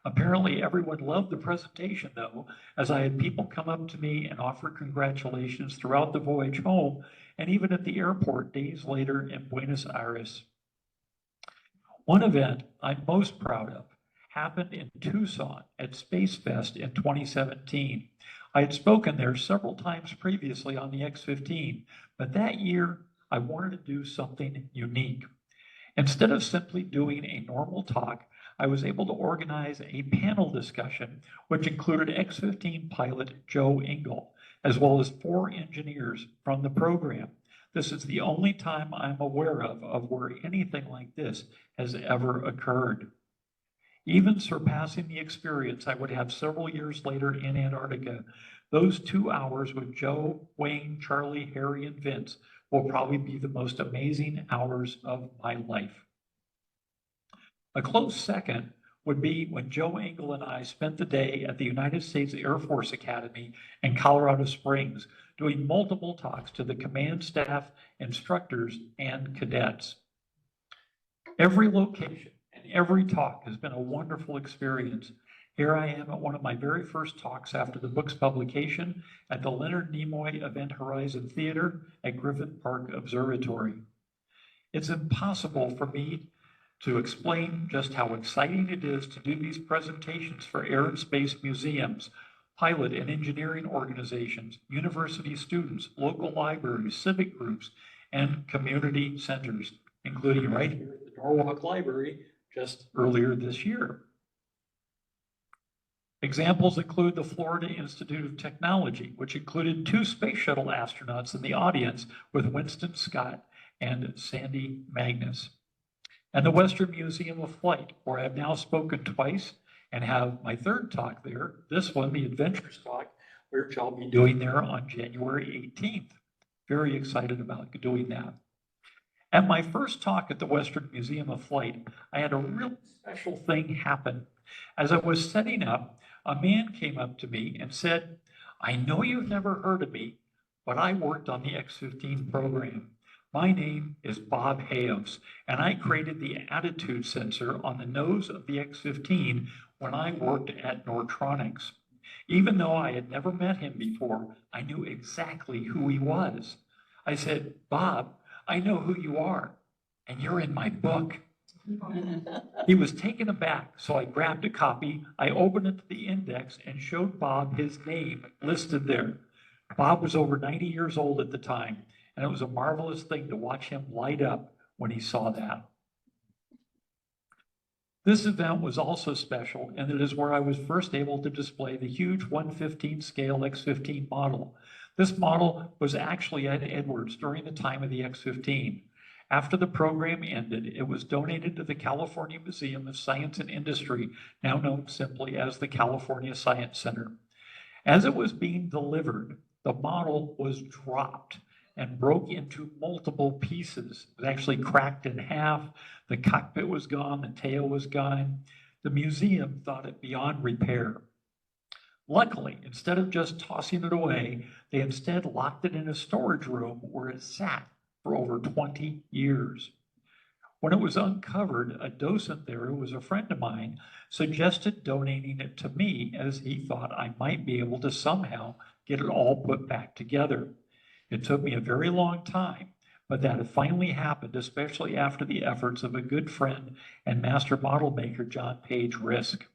Apparently, everyone loved the presentation, though, as I had people come up to me and offer congratulations throughout the voyage home and even at the airport days later in Buenos Aires. One event I'm most proud of happened in Tucson at Space Fest in 2017. I had spoken there several times previously on the X-15, but that year I wanted to do something unique. Instead of simply doing a normal talk, I was able to organize a panel discussion which included X-15 pilot Joe Engle, as well as 4 engineers from the program. This is the only time I'm aware of where anything like this has ever occurred. Even surpassing the experience I would have several years later in Antarctica, those 2 hours with Joe, Wayne, Charlie, Harry, and Vince will probably be the most amazing hours of my life. A close second would be when Joe Engle and I spent the day at the United States Air Force Academy in Colorado Springs, doing multiple talks to the command staff, instructors, and cadets. Every location and every talk has been a wonderful experience. Here I am at one of my very first talks after the book's publication at the Leonard Nimoy Event Horizon Theater at Griffith Park Observatory. It's impossible for me to explain just how exciting it is to do these presentations for air and space museums, pilot and engineering organizations, university students, local libraries, civic groups, and community centers, including right here at the Norwalk Library just earlier this year. Examples include the Florida Institute of Technology, which included 2 space shuttle astronauts in the audience with Winston Scott and Sandy Magnus. And the Western Museum of Flight, where I've now spoken twice and have my 3rd talk there, this one, the Adventures talk, which I'll be doing there on January 18th. Very excited about doing that. At my first talk at the Western Museum of Flight, I had a real special thing happen. As I was setting up, a man came up to me and said, "I know you've never heard of me, but I worked on the X-15 program. My name is Bob Hayos, and I created the attitude sensor on the nose of the X-15 when I worked at Nortronics. Even though I had never met him before, I knew exactly who he was. I said, 'Bob, I know who you are, and you're in my book.' He was taken aback, so I grabbed a copy, I opened it to the index, and showed Bob his name listed there. Bob was over 90 years old at the time, and it was a marvelous thing to watch him light up when he saw that. This event was also special, and it is where I was first able to display the huge 1/15 scale X-15 model. This model was actually at Edwards during the time of the X-15. After the program ended, it was donated to the California Museum of Science and Industry, now known simply as the California Science Center. As it was being delivered, the model was dropped and broke into multiple pieces. It actually cracked in half. The cockpit was gone, the tail was gone. The museum thought it beyond repair. Luckily, instead of just tossing it away, they instead locked it in a storage room where it sat for over 20 years. When it was uncovered, a docent there, who was a friend of mine, suggested donating it to me as he thought I might be able to somehow get it all put back together. It took me a very long time, but that had finally happened, especially after the efforts of a good friend and master model maker, John Page Risk.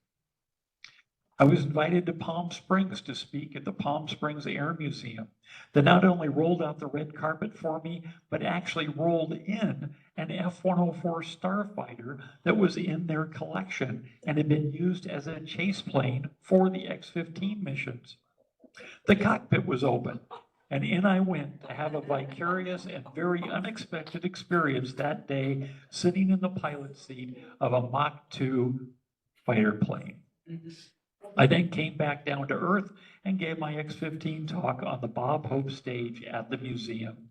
I was invited to Palm Springs to speak at the Palm Springs Air Museum that not only rolled out the red carpet for me, but actually rolled in an F-104 starfighter that was in their collection and had been used as a chase plane for the X-15 missions. The cockpit was open, and in I went to have a vicarious and very unexpected experience that day, sitting in the pilot seat of a Mach 2 fighter plane. I then came back down to earth and gave my X-15 talk on the Bob Hope stage at the museum.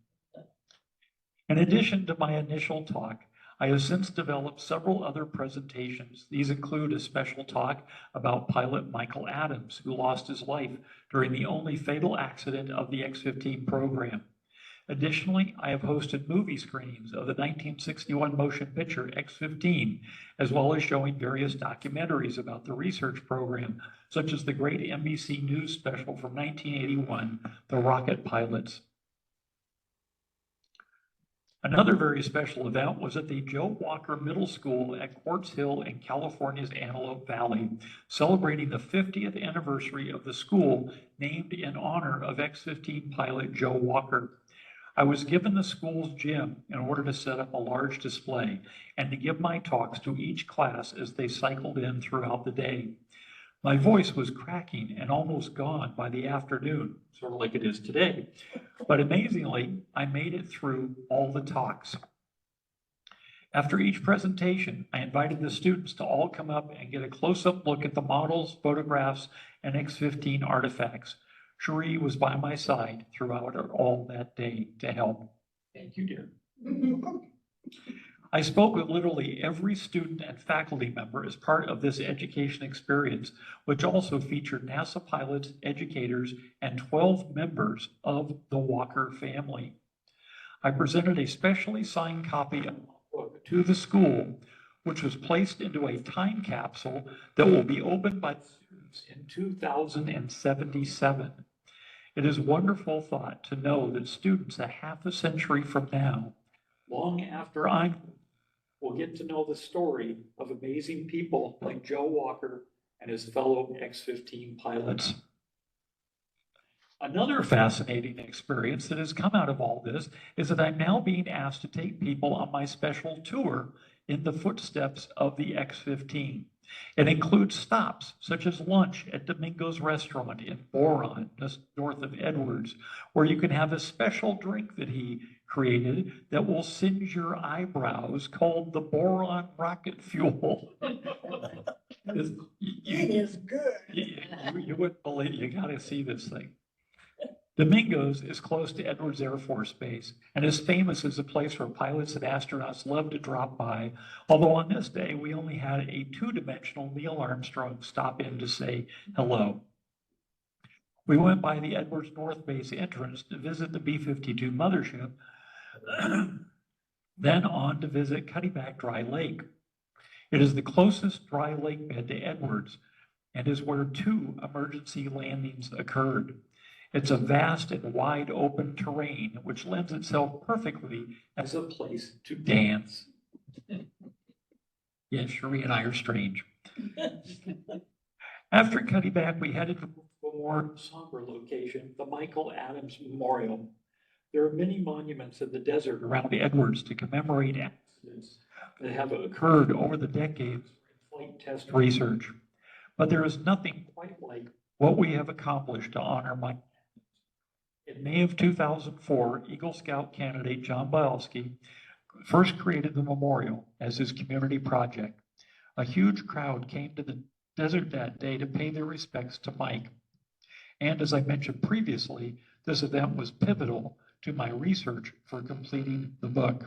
In addition to my initial talk, I have since developed several other presentations. These include a special talk about pilot Michael Adams, who lost his life during the only fatal accident of the X-15 program. Additionally, I have hosted movie screenings of the 1961 motion picture X-15, as well as showing various documentaries about the research program, such as the great NBC News special from 1981, The Rocket Pilots. Another very special event was at the Joe Walker Middle School at Quartz Hill in California's Antelope Valley, celebrating the 50th anniversary of the school named in honor of X-15 pilot Joe Walker. I was given the school's gym in order to set up a large display and to give my talks to each class as they cycled in throughout the day. My voice was cracking and almost gone by the afternoon, sort of like it is today. But amazingly, I made it through all the talks. After each presentation, I invited the students to all come up and get a close-up look at the models, photographs, and X-15 artifacts. Cherie was by my side throughout all that day to help. Thank you, dear. I spoke with literally every student and faculty member as part of this education experience, which also featured NASA pilots, educators, and 12 members of the Walker family. I presented a specially signed copy of the book to the school, which was placed into a time capsule that will be opened by the students in 2077. It is a wonderful thought to know that students a half a century from now, long after I'm will get to know the story of amazing people like Joe Walker and his fellow X-15 pilots. Another fascinating experience that has come out of all this is that I'm now being asked to take people on my special tour in the footsteps of the X-15. It includes stops such as lunch at Domingo's restaurant in Boron, just north of Edwards, where you can have a special drink that he created that will singe your eyebrows called the boron rocket fuel. It is good. You wouldn't believe, you gotta see this thing. Domingo's is close to Edwards Air Force Base and is famous as a place where pilots and astronauts love to drop by, although on this day we only had a two-dimensional Neil Armstrong stop in to say hello. We went by the Edwards North Base entrance to visit the B-52 mothership, then on to visit Cuttyback Dry Lake. It is the closest dry lake bed to Edwards and is where 2 emergency landings occurred. It's a vast and wide open terrain which lends itself perfectly as a place to dance. Yes, Cherie and I are strange. After Cuttyback, we headed to a more somber location, the Michael Adams Memorial. There are many monuments in the desert around Edwards to commemorate accidents that have occurred over the decades, flight test research. But there is nothing quite like what we have accomplished to honor Mike. In May of 2004, Eagle Scout candidate John Bielski first created the memorial as his community project. A huge crowd came to the desert that day to pay their respects to Mike. And as I mentioned previously, this event was pivotal to my research for completing the book.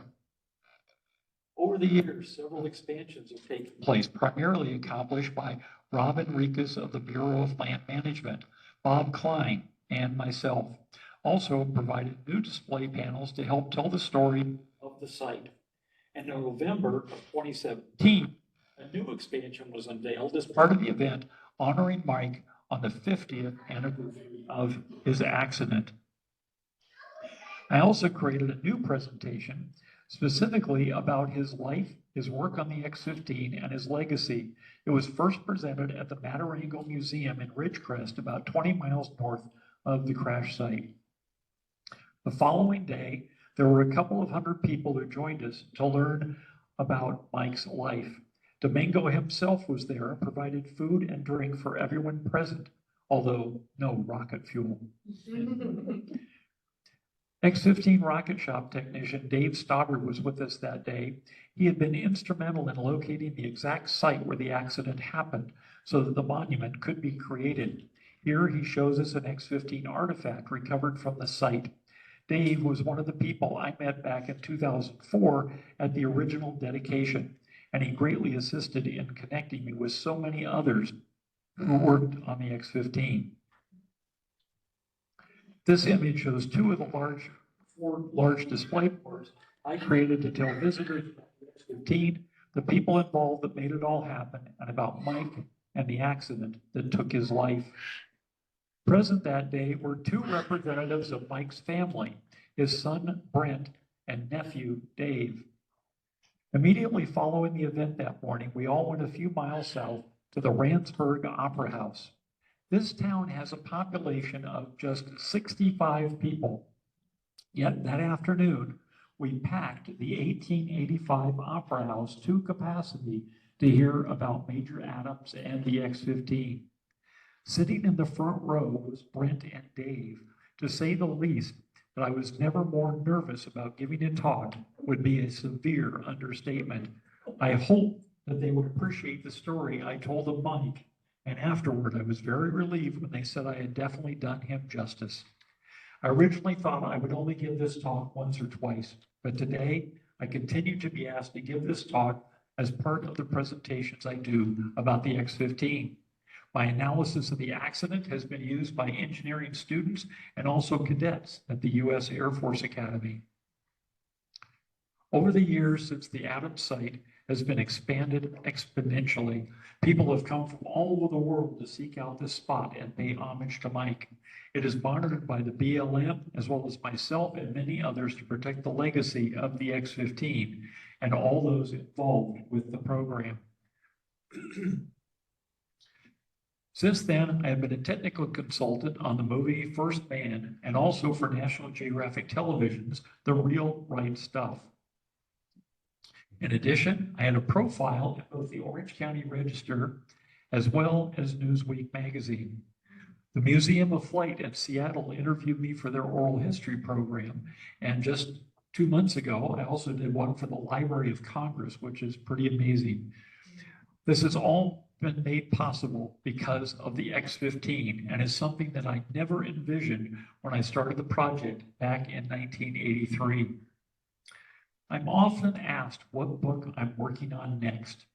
Over the years, several expansions have taken place, primarily accomplished by Rob Enriquez of the Bureau of Land Management, Bob Klein, and myself. Also provided new display panels to help tell the story of the site. And in November of 2017, a new expansion was unveiled as part of the event honoring Mike on the 50th anniversary of his accident. I also created a new presentation specifically about his life, his work on the X-15, and his legacy. It was first presented at the Matarango Museum in Ridgecrest, about 20 miles north of the crash site. The following day, there were a couple of hundred people who joined us to learn about Mike's life. Domingo himself was there and provided food and drink for everyone present, although no rocket fuel. X-15 rocket shop technician Dave Stauber was with us that day. He had been instrumental in locating the exact site where the accident happened so that the monument could be created. Here he shows us an X-15 artifact recovered from the site. Dave was one of the people I met back in 2004 at the original dedication, and he greatly assisted in connecting me with so many others who worked on the X-15. This image shows two of the four large display boards I created to tell visitors about the X-15, the people involved that made it all happen, and about Mike and the accident that took his life. Present that day were two representatives of Mike's family, his son Brent and nephew Dave. Immediately following the event that morning, we all went a few miles south to the Randsburg Opera House. This town has a population of just 65 people. Yet that afternoon, we packed the 1885 Opera House to capacity to hear about Major Adams and the X-15. Sitting in the front row was Brent and Dave. To say the least, that I was never more nervous about giving a talk would be a severe understatement. I hope that they would appreciate the story I told of Mike, and afterward I was very relieved when they said I had definitely done him justice. I originally thought I would only give this talk once or twice, but today I continue to be asked to give this talk as part of the presentations I do about the X-15. My analysis of the accident has been used by engineering students and also cadets at the U.S. Air Force Academy. Over the years since the Adams site has been expanded exponentially, people have come from all over the world to seek out this spot and pay homage to Mike. It is monitored by the BLM as well as myself and many others to protect the legacy of the X-15 and all those involved with the program. Since then, I have been a technical consultant on the movie First Man and also for National Geographic Television's The Real Right Stuff. In addition, I had a profile in both the Orange County Register as well as Newsweek magazine. The Museum of Flight in Seattle interviewed me for their oral history program, and just 2 months ago, I also did one for the Library of Congress, which is pretty amazing. This has all been made possible because of the X-15 and is something that I never envisioned when I started the project back in 1983. I'm often asked what book I'm working on next,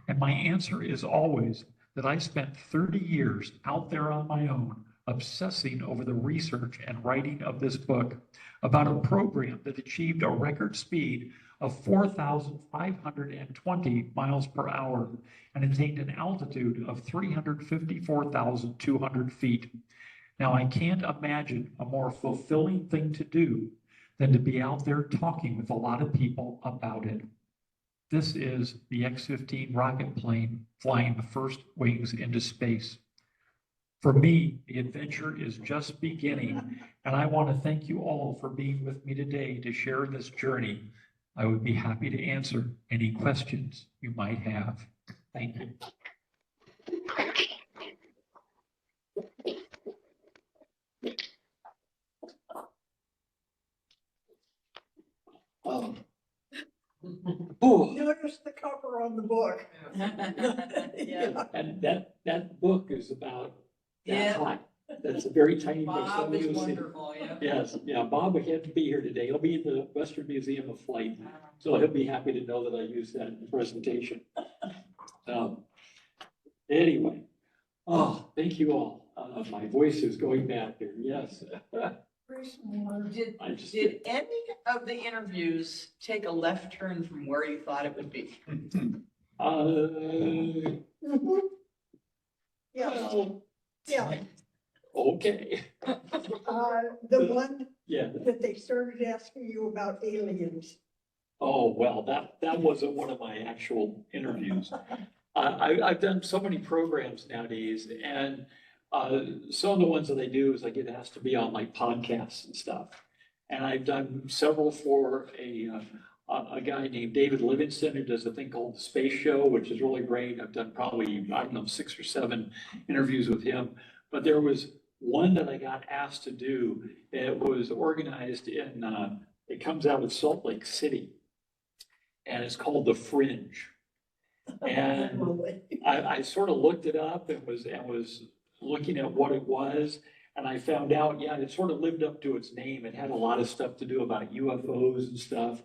and my answer is always that I spent 30 years out there on my own obsessing over the research and writing of this book about a program that achieved a record speed of 4,520 miles per hour and attained an altitude of 354,200 feet. Now, I can't imagine a more fulfilling thing to do than to be out there talking with a lot of people about it. This is the X-15 rocket plane flying the first wings into space. For me, the adventure is just beginning, and I want to thank you all for being with me today to share this journey. I would be happy to answer any questions you might have. Thank you. Oh. Notice the cover on the book. Yeah. And that book is about that Yeah. high. That's a very tiny book. Bob Somebody is will see it. wonderful, yeah. Yes, yeah, Bob had to be here today. He'll be in the Western Museum of Flight, so he'll be happy to know that I used that in the presentation. Anyway, oh, thank you all. My voice is going back there, yes. Did, I just, did any of the interviews take a left turn from where you thought it would be? Yeah, well, yeah. okay, The one yeah. that they started asking you about aliens. Oh, well, that wasn't one of my actual interviews. I've done so many programs nowadays, and some of the ones that I do is I get asked to be on like podcasts and stuff. And I've done several for a guy named David Livingston who does a thing called The Space Show, which is really great. I've done probably, I don't know, 6 or 7 interviews with him. But there was one that I got asked to do. It was organized in, it comes out of Salt Lake City, and it's called The Fringe. And I sort of looked it up and was looking at what it was, and I found out, yeah, it sort of lived up to its name. It had a lot of stuff to do about UFOs and stuff.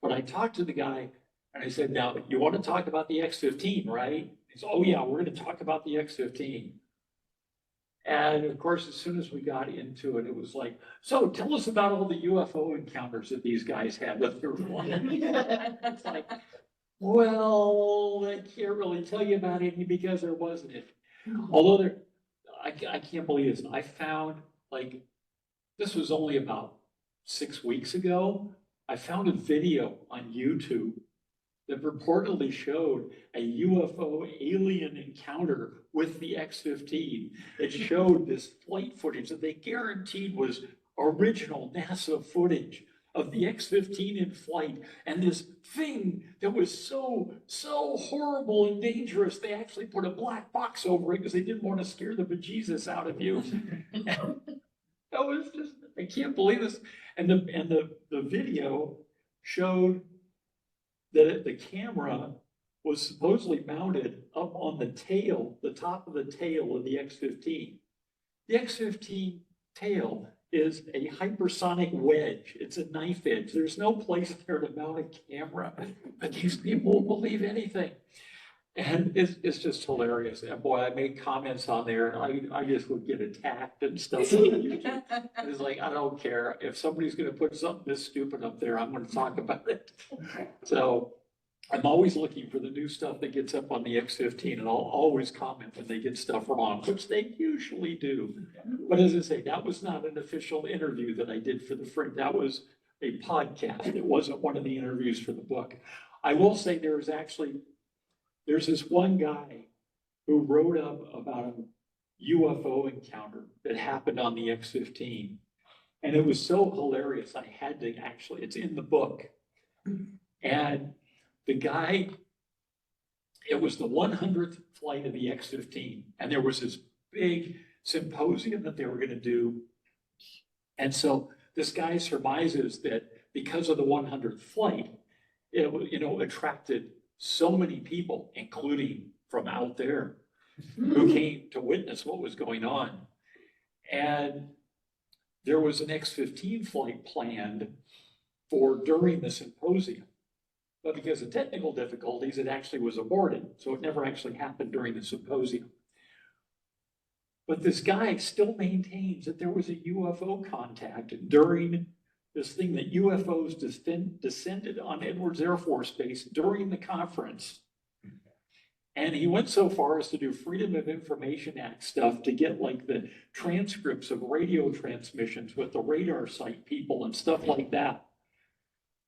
But I talked to the guy and I said, now, you want to talk about the X-15, right? He said, oh yeah, we're going to talk about the X-15. And of course, as soon as we got into it, it was like, so tell us about all the UFO encounters that these guys had with their It's like, well, I can't really tell you about any because there wasn't any. Although there, I can't believe this. I found, like, this was only about 6 weeks ago. I found a video on YouTube that reportedly showed a UFO alien encounter with the X-15. It showed this flight footage that they guaranteed was original NASA footage of the X-15 in flight, and this thing that was so horrible and dangerous, they actually put a black box over it because they didn't want to scare the bejesus out of you. That was just, I can't believe this. And the video showed that the camera was supposedly mounted up on the tail, the top of the tail of the X-15. The X-15 tail is a hypersonic wedge. It's a knife edge. There's no place there to mount a camera, but these people will believe anything. And it's just hilarious. And boy, I made comments on there and I just would get attacked and stuff. It's like, I don't care. If somebody's going to put something this stupid up there, I'm going to talk about it. So I'm always looking for the new stuff that gets up on the X-15, and I'll always comment when they get stuff wrong, which they usually do. But as I say, that was not an official interview that I did for the Fringe. That was a podcast. It wasn't one of the interviews for the book. I will say there's this one guy who wrote up about a UFO encounter that happened on the X-15. And it was so hilarious. I had to actually, it's in the book. And the guy, it was the 100th flight of the X-15. And there was this big symposium that they were going to do. And so this guy surmises that because of the 100th flight, it, attracted so many people, including from out there, who came to witness what was going on. And there was an X-15 flight planned for during the symposium. But because of technical difficulties, it actually was aborted. So it never actually happened during the symposium. But this guy still maintains that there was a UFO contact during this thing, that UFOs descended on Edwards Air Force Base during the conference. And he went so far as to do Freedom of Information Act stuff to get like the transcripts of radio transmissions with the radar site people and stuff like that.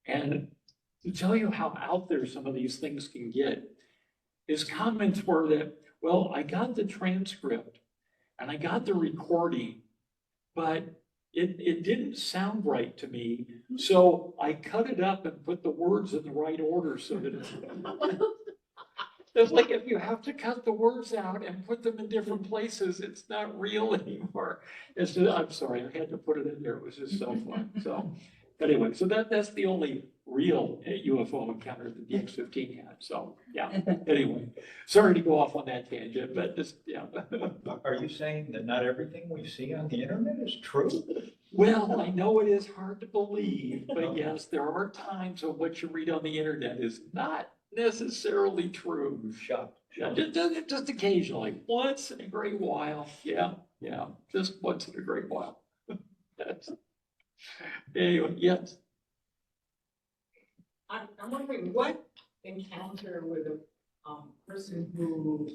And to tell you how out there some of these things can get, his comments were that, well, I got the transcript and I got the recording, but it didn't sound right to me. So I cut it up and put the words in the right order so that it's... It's like if you have to cut the words out and put them in different places, it's not real anymore. It's just, I'm sorry, I had to put it in there. It was just so fun. So anyway, so that's the only real UFO encounter that the X-15 had. So yeah, anyway, sorry to go off on that tangent, but just, yeah. Are you saying that not everything we see on the internet is true? Well, I know it is hard to believe, but yes, there are times when what you read on the internet is not necessarily true. Shocked. Yeah, just occasionally, once in a great while. Yeah, just once in a great while. That's, anyway, yes. I'm wondering what encounter with a person who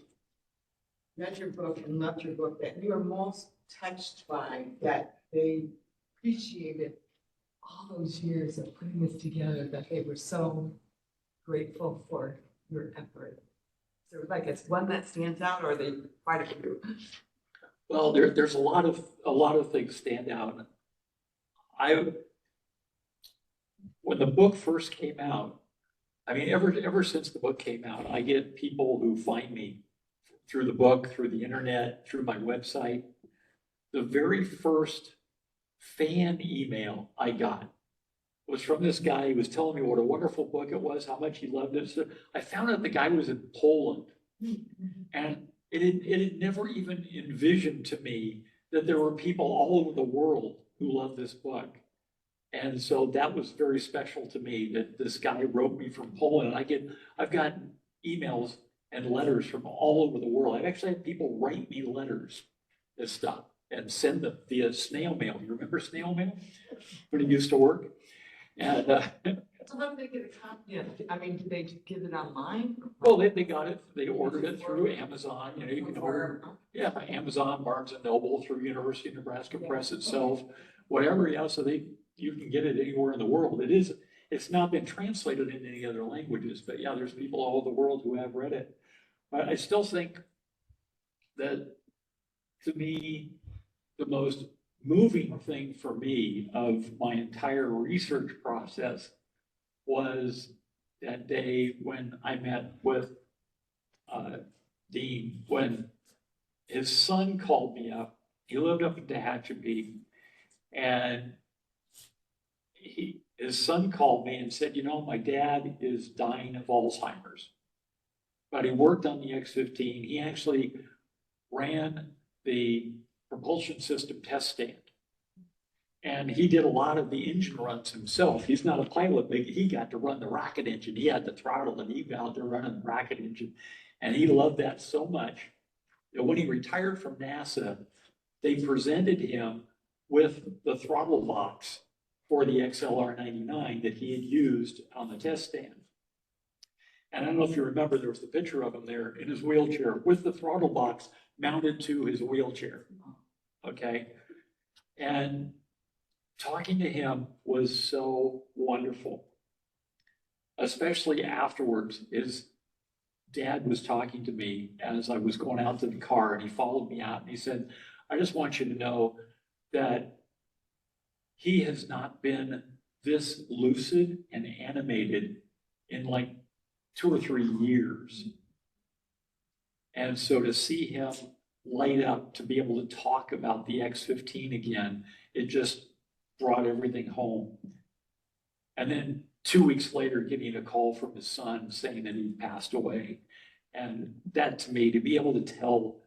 read your book and loved your book that you are most touched by, that they appreciated all those years of putting this together, that they were so grateful for your effort. So like it's one that stands out, or are they quite a few? Well, there's a lot of things stand out. When the book first came out, I mean, ever since the book came out, I get people who find me through the book, through the internet, through my website. The very first fan email I got was from this guy. He was telling me what a wonderful book it was, how much he loved it. So I found out the guy was in Poland, and it had never even envisioned to me that there were people all over the world who loved this book. And so that was very special to me that this guy wrote me from Poland. I've gotten emails and letters from all over the world. I've actually had people write me letters and stuff and send them via snail mail. You remember snail mail when it used to work? And So how did they get a copy? I mean, did they get it online? well, they got it. They ordered it through Amazon. You know, you can order, yeah, by Amazon, Barnes and Noble, through University of Nebraska Press itself, whatever. Yeah, so you can get it anywhere in the world. It's not been translated into any other languages, but yeah, there's people all over the world who have read it. But I still think that, to me, the most moving thing for me of my entire research process was that day when I met with Dean, when his son called me up. He lived up in Tehachapi, and his son called me and said, you know, my dad is dying of Alzheimer's, but he worked on the X-15. He actually ran the propulsion system test stand. And he did a lot of the engine runs himself. He's not a pilot, but he got to run the rocket engine. He had the throttle and he got to run the rocket engine. And he loved that so much that when he retired from NASA, they presented him with the throttle box for the XLR-99 that he had used on the test stand. And I don't know if you remember, there was the picture of him there in his wheelchair with the throttle box mounted to his wheelchair. Okay. And talking to him was so wonderful, especially afterwards. His dad was talking to me as I was going out to the car, and he followed me out and he said, I just want you to know that he has not been this lucid and animated in like 2 or 3 years. And so to see him light up, to be able to talk about the X-15 again, it just brought everything home. And then 2 weeks later, getting a call from his son saying that he passed away. And that, to me, to be able to tell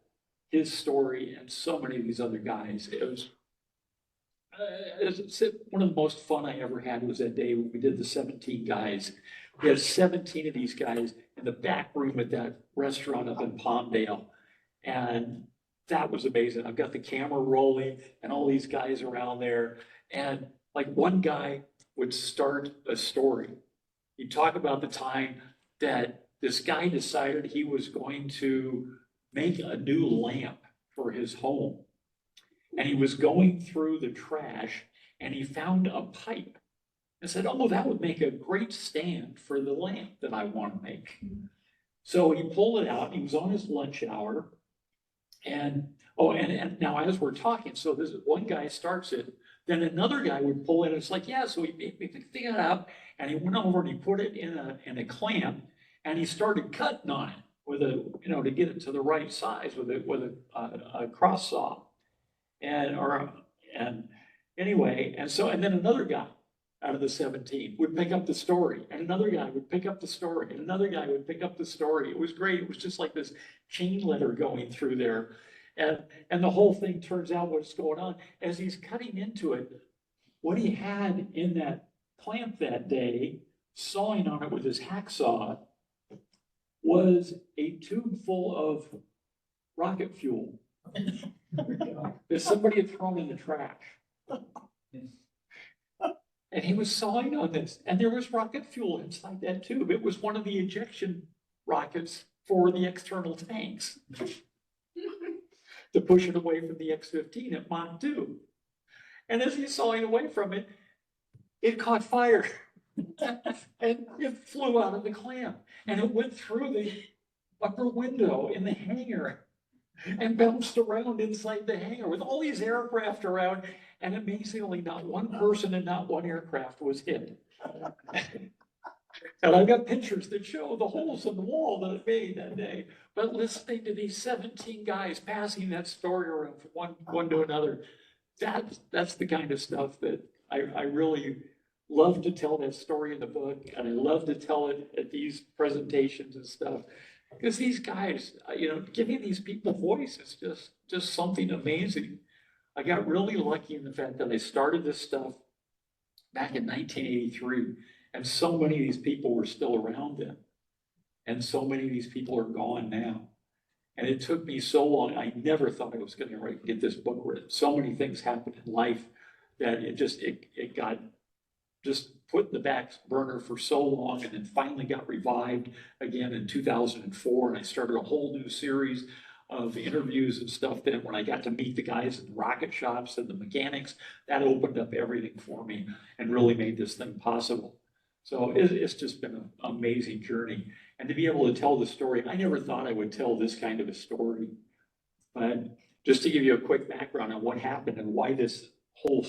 his story and so many of these other guys, it was one of the most fun I ever had was that day when we did the 17 guys. We had 17 of these guys in the back room at that restaurant up in Palmdale. And that was amazing. I've got the camera rolling and all these guys around there. And like one guy would start a story. He'd talk about the time that this guy decided he was going to make a new lamp for his home. And he was going through the trash and he found a pipe and said, oh, that would make a great stand for the lamp that I want to make. So he pulled it out. He was on his lunch hour. And now as we're talking, so this one guy starts it, then another guy would pull it. And it's like, yeah, so he picked it up and he went over and he put it in a clamp and he started cutting on it. with a, to get it to the right size with a cross saw. And anyway, and then another guy out of the 17 would pick up the story, and another guy would pick up the story, and another guy would pick up the story. It was great. It was just like this chain letter going through there. And the whole thing turns out what's going on. As he's cutting into it, what he had in that clamp that day, sawing on it with his hacksaw, was a tube full of rocket fuel that somebody had thrown in the trash. And he was sawing on this, and there was rocket fuel inside that tube. It was one of the ejection rockets for the external tanks to push it away from the X-15 at Mach 2. And as he's sawing away from it, it caught fire. And it flew out of the clamp, and it went through the upper window in the hangar and bounced around inside the hangar with all these aircraft around. And amazingly, not one person and not one aircraft was hit. And I've got pictures that show the holes in the wall that it made that day. But listening to these 17 guys passing that story around from one to another, that's the kind of stuff that I really love to tell that story in the book. And I love to tell it at these presentations and stuff. Because these guys, giving these people voice is just something amazing. I got really lucky in the fact that I started this stuff back in 1983, and so many of these people were still around then, and so many of these people are gone now. And it took me so long. I never thought I was going to get this book written. So many things happened in life that it got just put in the back burner for so long, and then finally got revived again in 2004. And I started a whole new series of interviews and stuff. Then when I got to meet the guys in the rocket shops and the mechanics, that opened up everything for me and really made this thing possible. So it's just been an amazing journey. And to be able to tell the story, I never thought I would tell this kind of a story. But just to give you a quick background on what happened and why this whole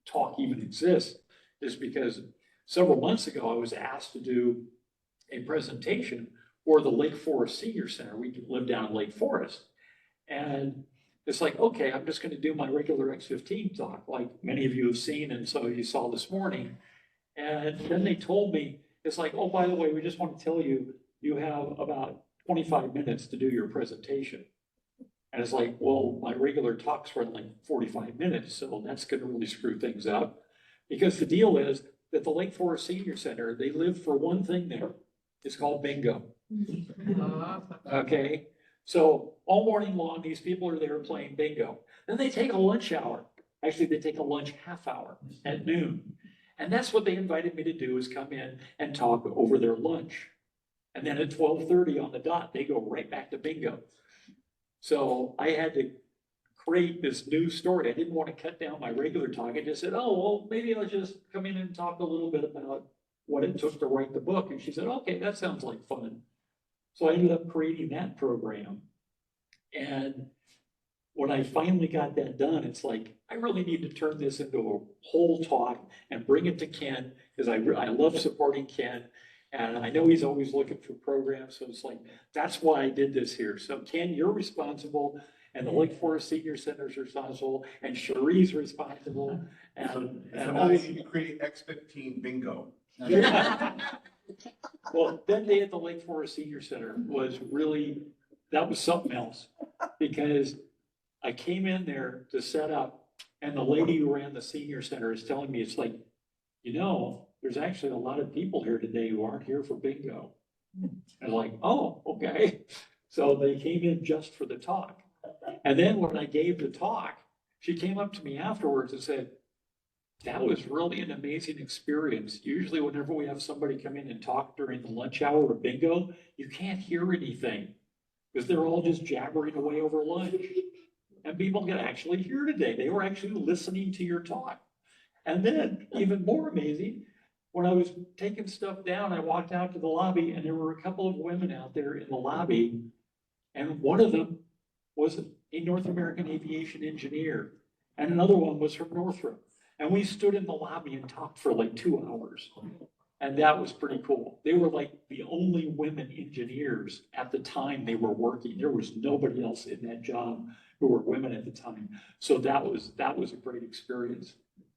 talk even exists, is because several months ago, I was asked to do a presentation for the Lake Forest Senior Center. We live down in Lake Forest. And it's like, okay, I'm just going to do my regular X-15 talk, like many of you have seen, and so you saw this morning. And then they told me, it's like, oh, by the way, we just want to tell you, you have about 25 minutes to do your presentation. And it's like, well, my regular talks run like 45 minutes, so that's going to really screw things up. Because the deal is that the Lake Forest Senior Center, they live for one thing there. It's called bingo. Okay, so all morning long, these people are there playing bingo. Then they take a lunch hour. Actually, they take a lunch half hour at noon. And that's what they invited me to do, is come in and talk over their lunch. And then at 12:30 on the dot, they go right back to bingo. So I had to create this new story. I didn't want to cut down my regular talk. I just said, oh, well, maybe I'll just come in and talk a little bit about what it took to write the book. And she said, okay, that sounds like fun. So I ended up creating that program. And when I finally got that done, it's like, I really need to turn this into a whole talk and bring it to Ken, because I love supporting Ken. And I know he's always looking for programs. So it's like, that's why I did this here. So Ken, you're responsible, and the Lake Forest Senior Center is responsible, and Cherie's responsible. And now you need to create X-15 bingo. Well, that day at the Lake Forest Senior Center was really, that was something else, because I came in there to set up, and the lady who ran the senior center is telling me, it's like, there's actually a lot of people here today who aren't here for bingo. And I'm like, oh, okay. So they came in just for the talk. And then when I gave the talk, she came up to me afterwards and said, that was really an amazing experience. Usually whenever we have somebody come in and talk during the lunch hour or bingo, you can't hear anything because they're all just jabbering away over lunch. And people can actually hear today. They were actually listening to your talk. And then, even more amazing, when I was taking stuff down, I walked out to the lobby, and there were a couple of women out there in the lobby, and one of them was a North American aviation engineer, and another one was from Northrop. And we stood in the lobby and talked for like 2 hours. And that was pretty cool. They were like the only women engineers at the time they were working. There was nobody else in that job who were women at the time. So that was a great experience.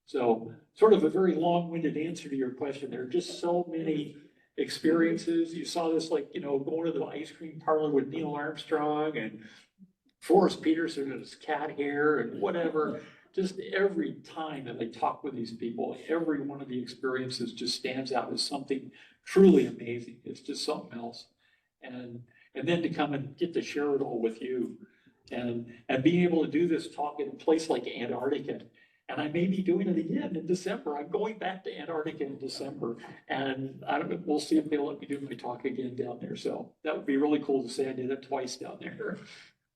So sort of a very long-winded answer to your question. There are just so many experiences. You saw this, like, you know, going to the ice cream parlor with Neil Armstrong and Forrest Peterson and his cat hair and whatever. Just every time that I talk with these people, every one of the experiences just stands out as something truly amazing. It's just something else. And then to come and get to share it all with you and being able to do this talk in a place like Antarctica. And I may be doing it again in December. I'm going back to Antarctica in December. And I don't know, we'll see if they'll let me do my talk again down there. So that would be really cool to say I did it twice down there.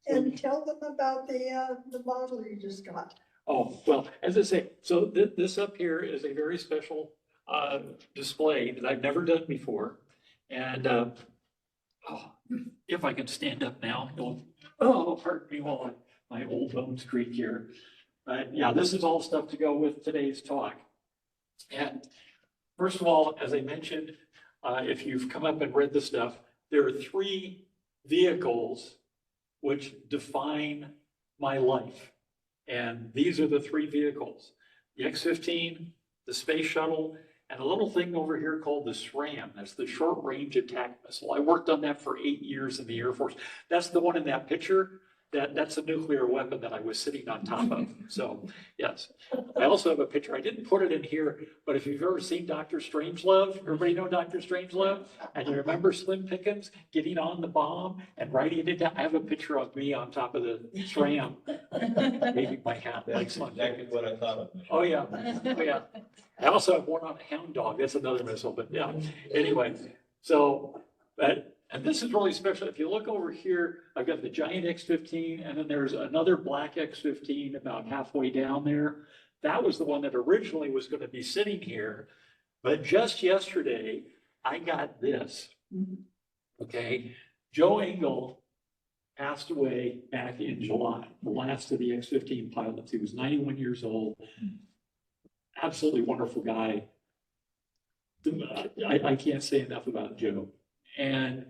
And tell them about the model you just got. Oh, well, as I say, so this up here is a very special display that I've never done before. And if I can stand up now, pardon me while my old bones creak here. But yeah, this is all stuff to go with today's talk. And first of all, as I mentioned, if you've come up and read the stuff, there are 3 vehicles which define my life. And these are the 3 vehicles: the X-15, the space shuttle, and a little thing over here called the SRAM. That's the short range attack missile. I worked on that for 8 years in the Air Force. That's the one in that picture. That's a nuclear weapon that I was sitting on top of. So yes, I also have a picture. I didn't put it in here, but if you've ever seen Dr. Strangelove, everybody know Dr. Strangelove? And you remember Slim Pickens getting on the bomb and writing it down? I have a picture of me on top of the SRAM, waving my hat like That's Slim exactly Pickens. what I thought of. Oh yeah, oh yeah. I also have one on a hound dog. That's another missile, but yeah. Anyway, so and this is really special. If you look over here, I've got the giant X-15, and then there's another black X-15 about halfway down there. That was the one that originally was going to be sitting here. But just yesterday, I got this. Okay. Joe Engel passed away back in July, the last of the X-15 pilots. He was 91 years old. Absolutely wonderful guy. I can't say enough about Joe. And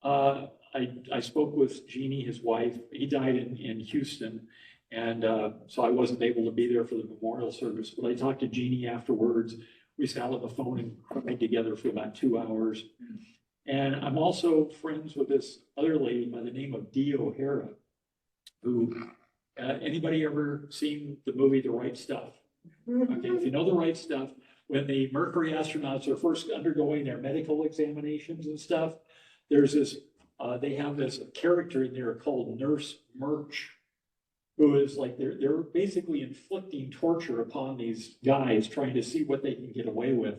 I spoke with Jeannie, his wife. He died in Houston. And so I wasn't able to be there for the memorial service, but I talked to Jeannie afterwards. We sat on the phone and cried together for about 2 hours. And I'm also friends with this other lady by the name of Dee O'Hara, who, anybody ever seen the movie The Right Stuff? Okay, if you know The Right Stuff, when the Mercury astronauts are first undergoing their medical examinations and stuff, there's this, they have this character in there called Nurse Murch, who is like, they're basically inflicting torture upon these guys, trying to see what they can get away with.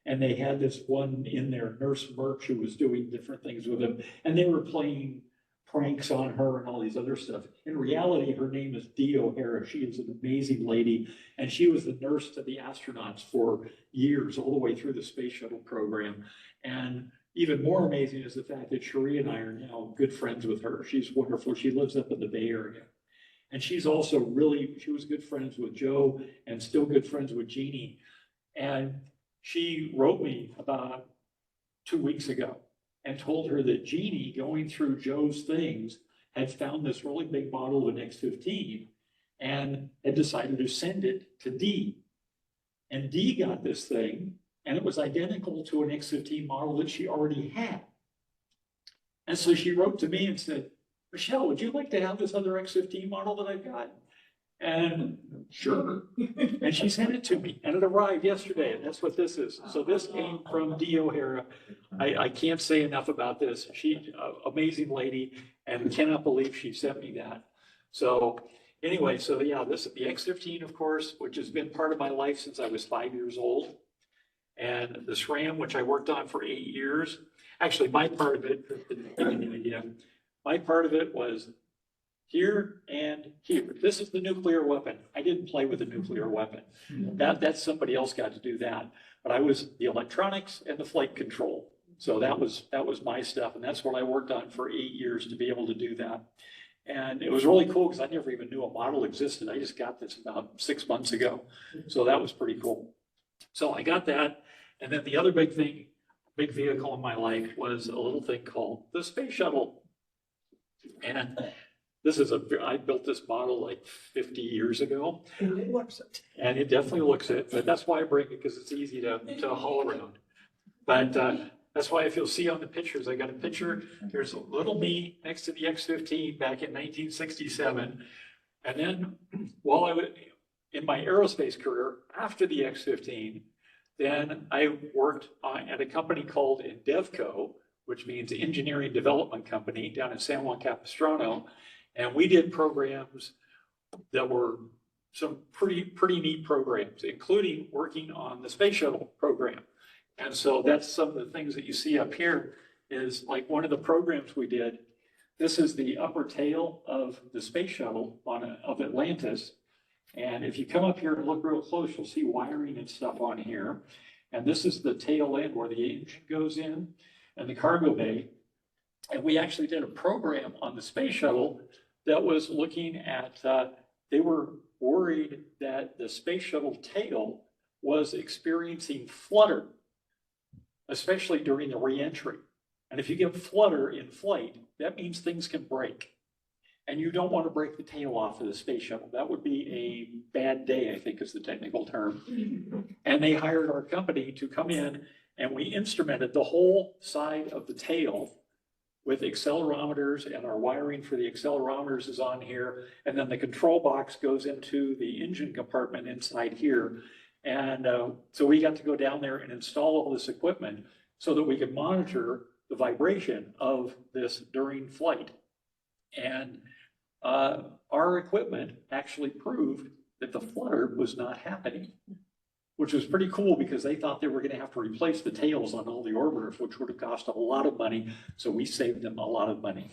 And they had this one in there, Nurse Murch, who was doing different things with them, and they were playing pranks on her and all these other stuff. In reality, her name is Dee O'Hara. She is an amazing lady, and she was the nurse to the astronauts for years, all the way through the space shuttle program. And even more amazing is the fact that Cherie and I are now good friends with her. She's wonderful. She lives up in the Bay Area. And she's also she was good friends with Joe and still good friends with Jeannie. And she wrote me about 2 weeks ago and told her that Jeannie, going through Joe's things, had found this really big model of an X-15 and had decided to send it to Dee. And Dee got this thing, and it was identical to an X-15 model that she already had. And so she wrote to me and said, Michelle, would you like to have this other X-15 model that I've got? And sure. And she sent it to me, and it arrived yesterday, and that's what this is. So this came from Dee O'Hara. I can't say enough about this. She's an amazing lady, and cannot believe she sent me that. So anyway, so yeah, the X-15, of course, which has been part of my life since I was 5 years old. And the SRAM, which I worked on for 8 years. Actually, my part of it, to give you an idea, my part of it was here and here. This is the nuclear weapon. I didn't play with a nuclear weapon. That's somebody else got to do that. But I was the electronics and the flight control. So that was my stuff. And that's what I worked on for 8 years to be able to do that. And it was really cool because I never even knew a model existed. I just got this about 6 months ago. So that was pretty cool. So I got that. And then the other big thing, big vehicle in my life was a little thing called the space shuttle. And this is I built this model like 50 years ago. And it looks it. And it definitely looks it, but that's why I bring it, because it's easy to haul around. But that's why if you'll see on the pictures, I got a picture, there's a little me next to the X-15 back in 1967. And then while I was in my aerospace career, after the X-15, then I worked at a company called Endevco, which means Engineering Development Company, down in San Juan Capistrano. And we did programs that were some pretty neat programs, including working on the space shuttle program. And so that's some of the things that you see up here is like one of the programs we did. This is the upper tail of the space shuttle of Atlantis. And if you come up here and look real close, you'll see wiring and stuff on here. And this is the tail end where the engine goes in and the cargo bay. And we actually did a program on the space shuttle that was looking at, they were worried that the space shuttle tail was experiencing flutter, especially during the reentry. And if you get flutter in flight, that means things can break. And you don't want to break the tail off of the space shuttle. That would be a bad day, I think is the technical term. And they hired our company to come in and we instrumented the whole side of the tail with accelerometers, and our wiring for the accelerometers is on here. And then the control box goes into the engine compartment inside here. And so we got to go down there and install all this equipment so that we could monitor the vibration of this during flight. And our equipment actually proved that the flutter was not happening, which was pretty cool because they thought they were going to have to replace the tails on all the orbiters, which would have cost a lot of money. So we saved them a lot of money.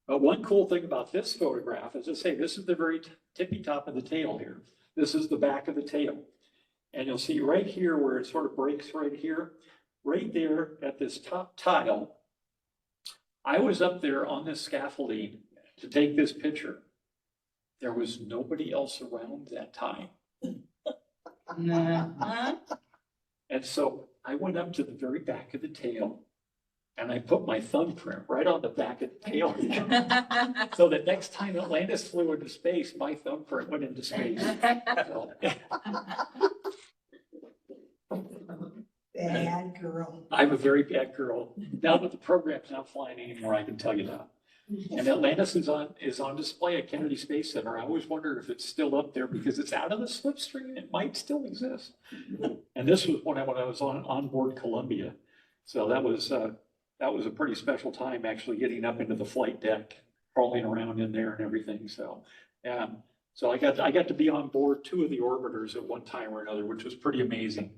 But one cool thing about this photograph is, I say, this is the very tippy top of the tail here. This is the back of the tail. And you'll see right here where it sort of breaks right here, right there at this top tile. I was up there on this scaffolding to take this picture. There was nobody else around that time. And so I went up to the very back of the tail and I put my thumbprint right on the back of the tail. So that next time Atlantis flew into space, my thumbprint went into space. So, Bad girl. I'm a very bad girl. Now that the program's not flying anymore, I can tell you that. And Atlantis is on display at Kennedy Space Center. I always wondered if it's still up there because it's out of the slipstream. It might still exist. And this was when I was on board Columbia. So that was a pretty special time, actually getting up into the flight deck, crawling around in there and everything. So so I got to be on board 2 of the orbiters at one time or another, which was pretty amazing.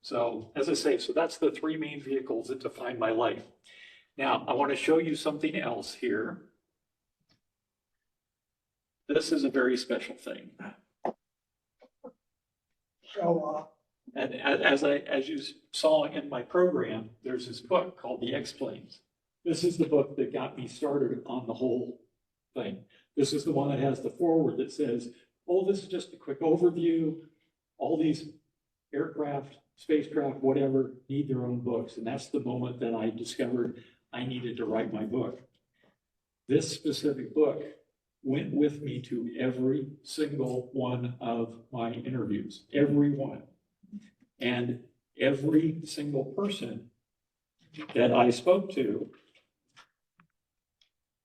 So as I say, so that's the 3 main vehicles that define my life. Now, I want to show you something else here. This is a very special thing. Show off. And as you saw in my program, there's this book called The X-Planes. This is the book that got me started on the whole thing. This is the one that has the foreword that says, oh, this is just a quick overview. All these aircraft, spacecraft, whatever, need their own books. And that's the moment that I discovered I needed to write my book. This specific book went with me to every single one of my interviews, every one. And every single person that I spoke to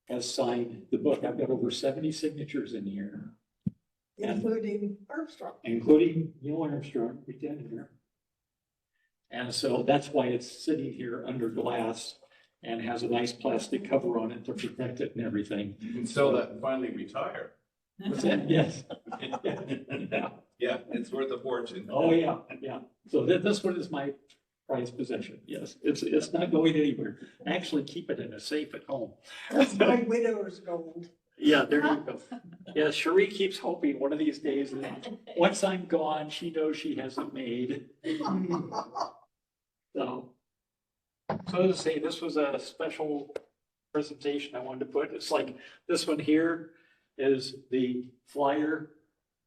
has signed the book. I've got over 70 signatures in here. Including Armstrong. Including Neil Armstrong, we did here. And so that's why it's sitting here under glass and has a nice plastic cover on it to protect it and everything. You can sell that and finally retire. What's that? Yes. Yeah. Yeah, it's worth a fortune. Oh, yeah, yeah. So this one is my prized possession. Yes, it's not going anywhere. I actually keep it in a safe at home. That's my widow's gold. Yeah, there you go. Yeah, Cherie keeps hoping one of these days that once I'm gone, she knows she hasn't made. So as I say, this was a special presentation I wanted to put. It's like this one here is the flyer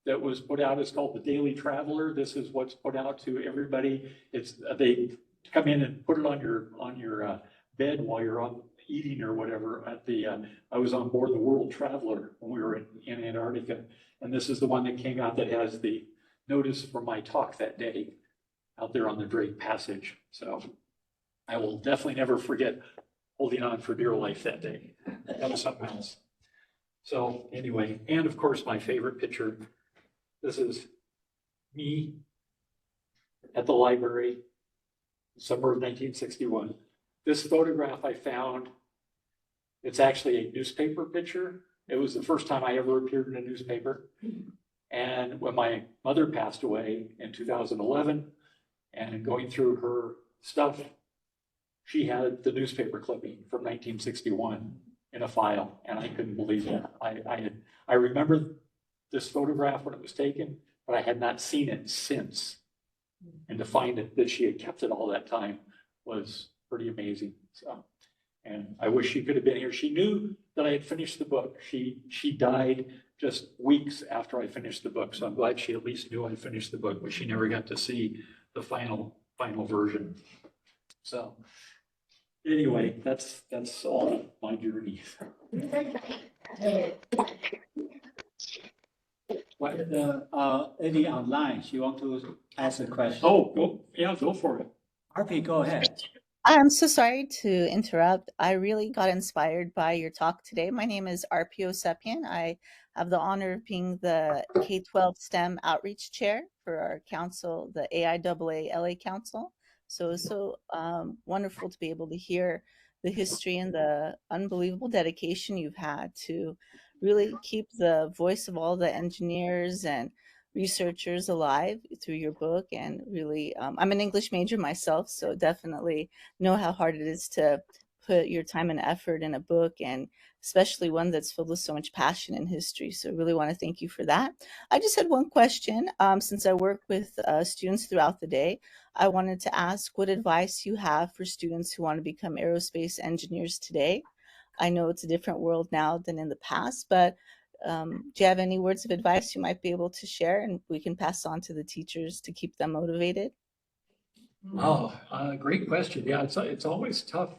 that was put out. It's called the Daily Traveler. This is what's put out to everybody. It's, they come in and put it on your bed while you're on eating or whatever at the, I was on board the World Traveler when we were in Antarctica. And this is the one that came out that has the notice for my talk that day out there on the Drake Passage. So I will definitely never forget holding on for dear life that day. That was something else. So anyway, and of course, my favorite picture. This is me at the library, summer of 1961. This photograph I found, it's actually a newspaper picture. It was the first time I ever appeared in a newspaper. And when my mother passed away in 2011, and going through her stuff, she had the newspaper clipping from 1961 in a file, and I couldn't believe it. I remember this photograph when it was taken, but I had not seen it since. And to find it, that she had kept it all that time was pretty amazing. So, and I wish she could have been here. She knew that I had finished the book. She died just weeks after I finished the book. So I'm glad she at least knew I finished the book, but she never got to see the final version. So anyway, that's all my journey. Any online, she want to ask a question? Oh, go for it. RP, go ahead. I'm so sorry to interrupt. I really got inspired by your talk today. My name is RPO Sepien. I have the honor of being the K-12 STEM Outreach Chair for our council, the AIAA LA Council. So it's so wonderful to be able to hear the history and the unbelievable dedication you've had to really keep the voice of all the engineers and researchers alive through your book. And really, I'm an English major myself, so definitely know how hard it is to put your time and effort in a book, and especially one that's filled with so much passion and history. So I really want to thank you for that. I just had one question. Since I work with students throughout the day, I wanted to ask what advice you have for students who want to become aerospace engineers today. I know it's a different world now than in the past, but do you have any words of advice you might be able to share, and we can pass on to the teachers to keep them motivated? Oh, great question. Yeah, it's always tough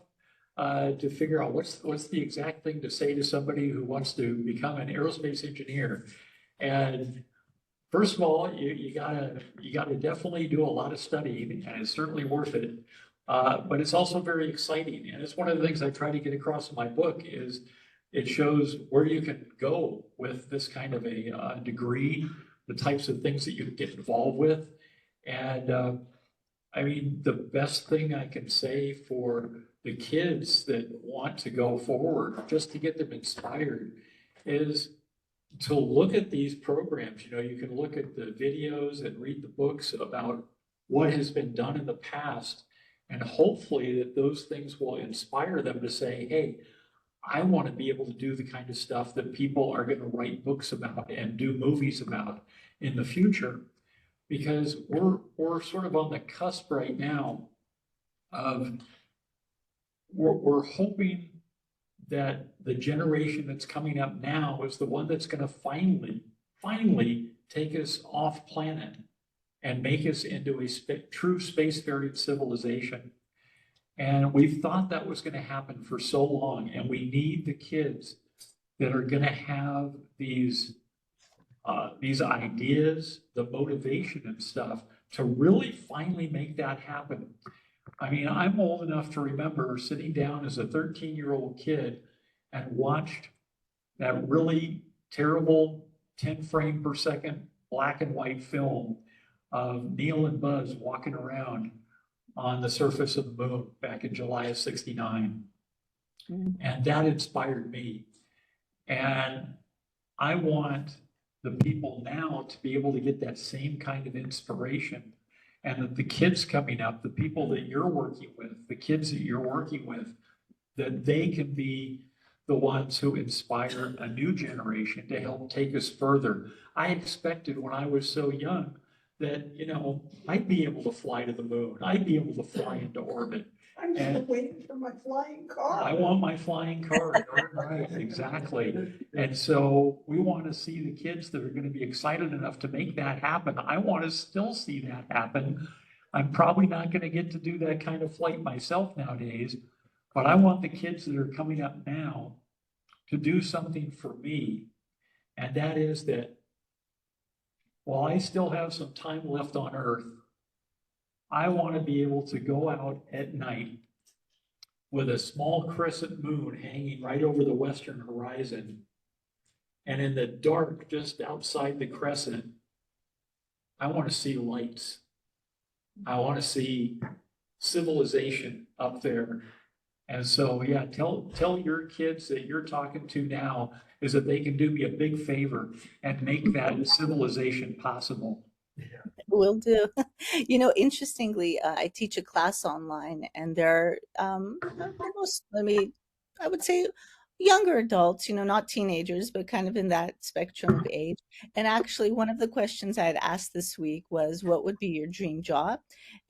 to figure out what's the exact thing to say to somebody who wants to become an aerospace engineer. And first of all, you gotta definitely do a lot of studying, and it's certainly worth it. But it's also very exciting, and it's one of the things I try to get across in my book is it shows where you can go with this kind of a degree, the types of things that you can get involved with. And I mean, the best thing I can say for the kids that want to go forward, just to get them inspired, is to look at these programs. You know, you can look at the videos and read the books about what has been done in the past, and hopefully that those things will inspire them to say, hey, I want to be able to do the kind of stuff that people are going to write books about and do movies about in the future. Because we're sort of on the cusp right now of, we're hoping that the generation that's coming up now is the one that's going to finally take us off planet and make us into a true spacefaring civilization. And we've thought that was going to happen for so long, and we need the kids that are going to have these ideas, the motivation and stuff to really finally make that happen. I mean, I'm old enough to remember sitting down as a 13-year-old kid and watched that really terrible 10 frame per second black and white film of Neil and Buzz walking around on the surface of the moon back in July of '69. And that inspired me. And I want the people now to be able to get that same kind of inspiration, and that the kids coming up, the people that you're working with, the kids that you're working with, that they can be the ones who inspire a new generation to help take us further. I expected when I was so young that, I'd be able to fly to the moon. I'd be able to fly into orbit. I'm still waiting for my flying car. I want my flying car. Right, exactly. And so we want to see the kids that are going to be excited enough to make that happen. I want to still see that happen. I'm probably not going to get to do that kind of flight myself nowadays, but I want the kids that are coming up now to do something for me. And that is that while I still have some time left on Earth, I want to be able to go out at night with a small crescent moon hanging right over the western horizon. And in the dark, just outside the crescent, I want to see lights. I want to see civilization up there. And so, yeah, tell your kids that you're talking to now is that they can do me a big favor and make that civilization possible. Will do. Interestingly, I teach a class online, and there are almost, I would say, younger adults, not teenagers, but kind of in that spectrum of age. And actually, one of the questions I had asked this week was, what would be your dream job?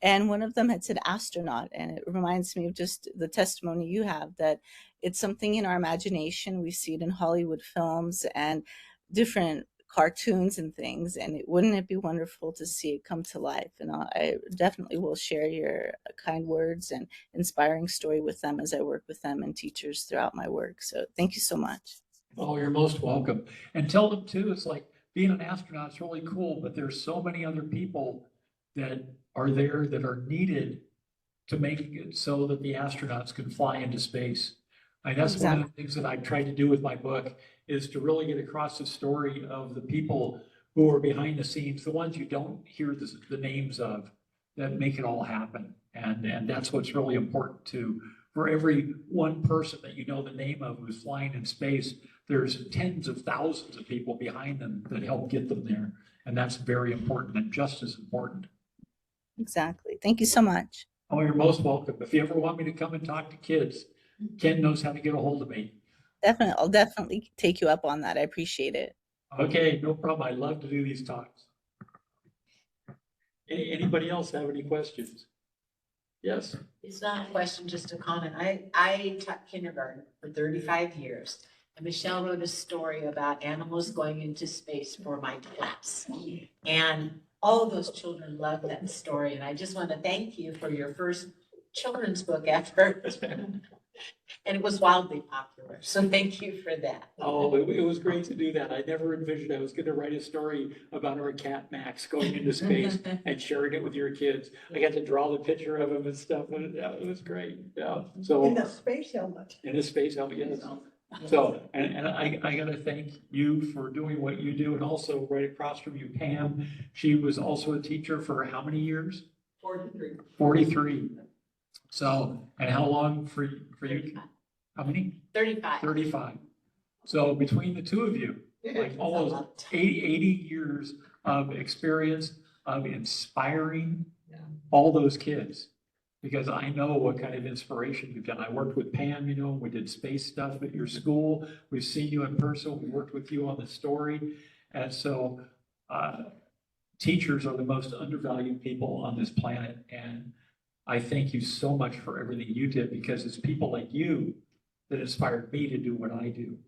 And one of them had said astronaut. And it reminds me of just the testimony you have, that it's something in our imagination. We see it in Hollywood films and different cartoons and things, and wouldn't it be wonderful to see it come to life? And I definitely will share your kind words and inspiring story with them as I work with them and teachers throughout my work. So thank you so much. Oh, you're most welcome. And tell them too, it's like being an astronaut is really cool, but there's so many other people that are there that are needed to make it so that the astronauts can fly into space. And that's one of the things that I tried to do with my book, is to really get across the story of the people who are behind the scenes, the ones you don't hear the names of, that make it all happen. And that's what's really important too. For every one person that you know the name of who's flying in space, there's tens of thousands of people behind them that help get them there. And that's very important and just as important. Exactly. Thank you so much. Oh, you're most welcome. If you ever want me to come and talk to kids, Ken knows how to get a hold of me. Definitely. I'll definitely take you up on that. I appreciate it. Okay, no problem. I love to do these talks. Anybody else have any questions? Yes. It's not a question, just a comment. I taught kindergarten for 35 years. And Michelle wrote a story about animals going into space for my class. And all of those children loved that story. And I just want to thank you for your first children's book effort. And it was wildly popular. So thank you for that. Oh, it was great to do that. I never envisioned I was going to write a story about our cat Max going into space and sharing it with your kids. I got to draw the picture of him and stuff. And it was great. Yeah. So In the space helmet. in a space helmet, yes. So, and I got to thank you for doing what you do. And also right across from you, Pam, she was also a teacher for how many years? 43. 43. So, and how long for you? 35. How many? 35. 35. So between the two of you, like almost 80 years of experience of inspiring all those kids. Because I know what kind of inspiration you've done. I worked with Pam, we did space stuff at your school. We've seen you in person. We worked with you on the story. And so teachers are the most undervalued people on this planet. And I thank you so much for everything you did, because it's people like you that inspired me to do what I do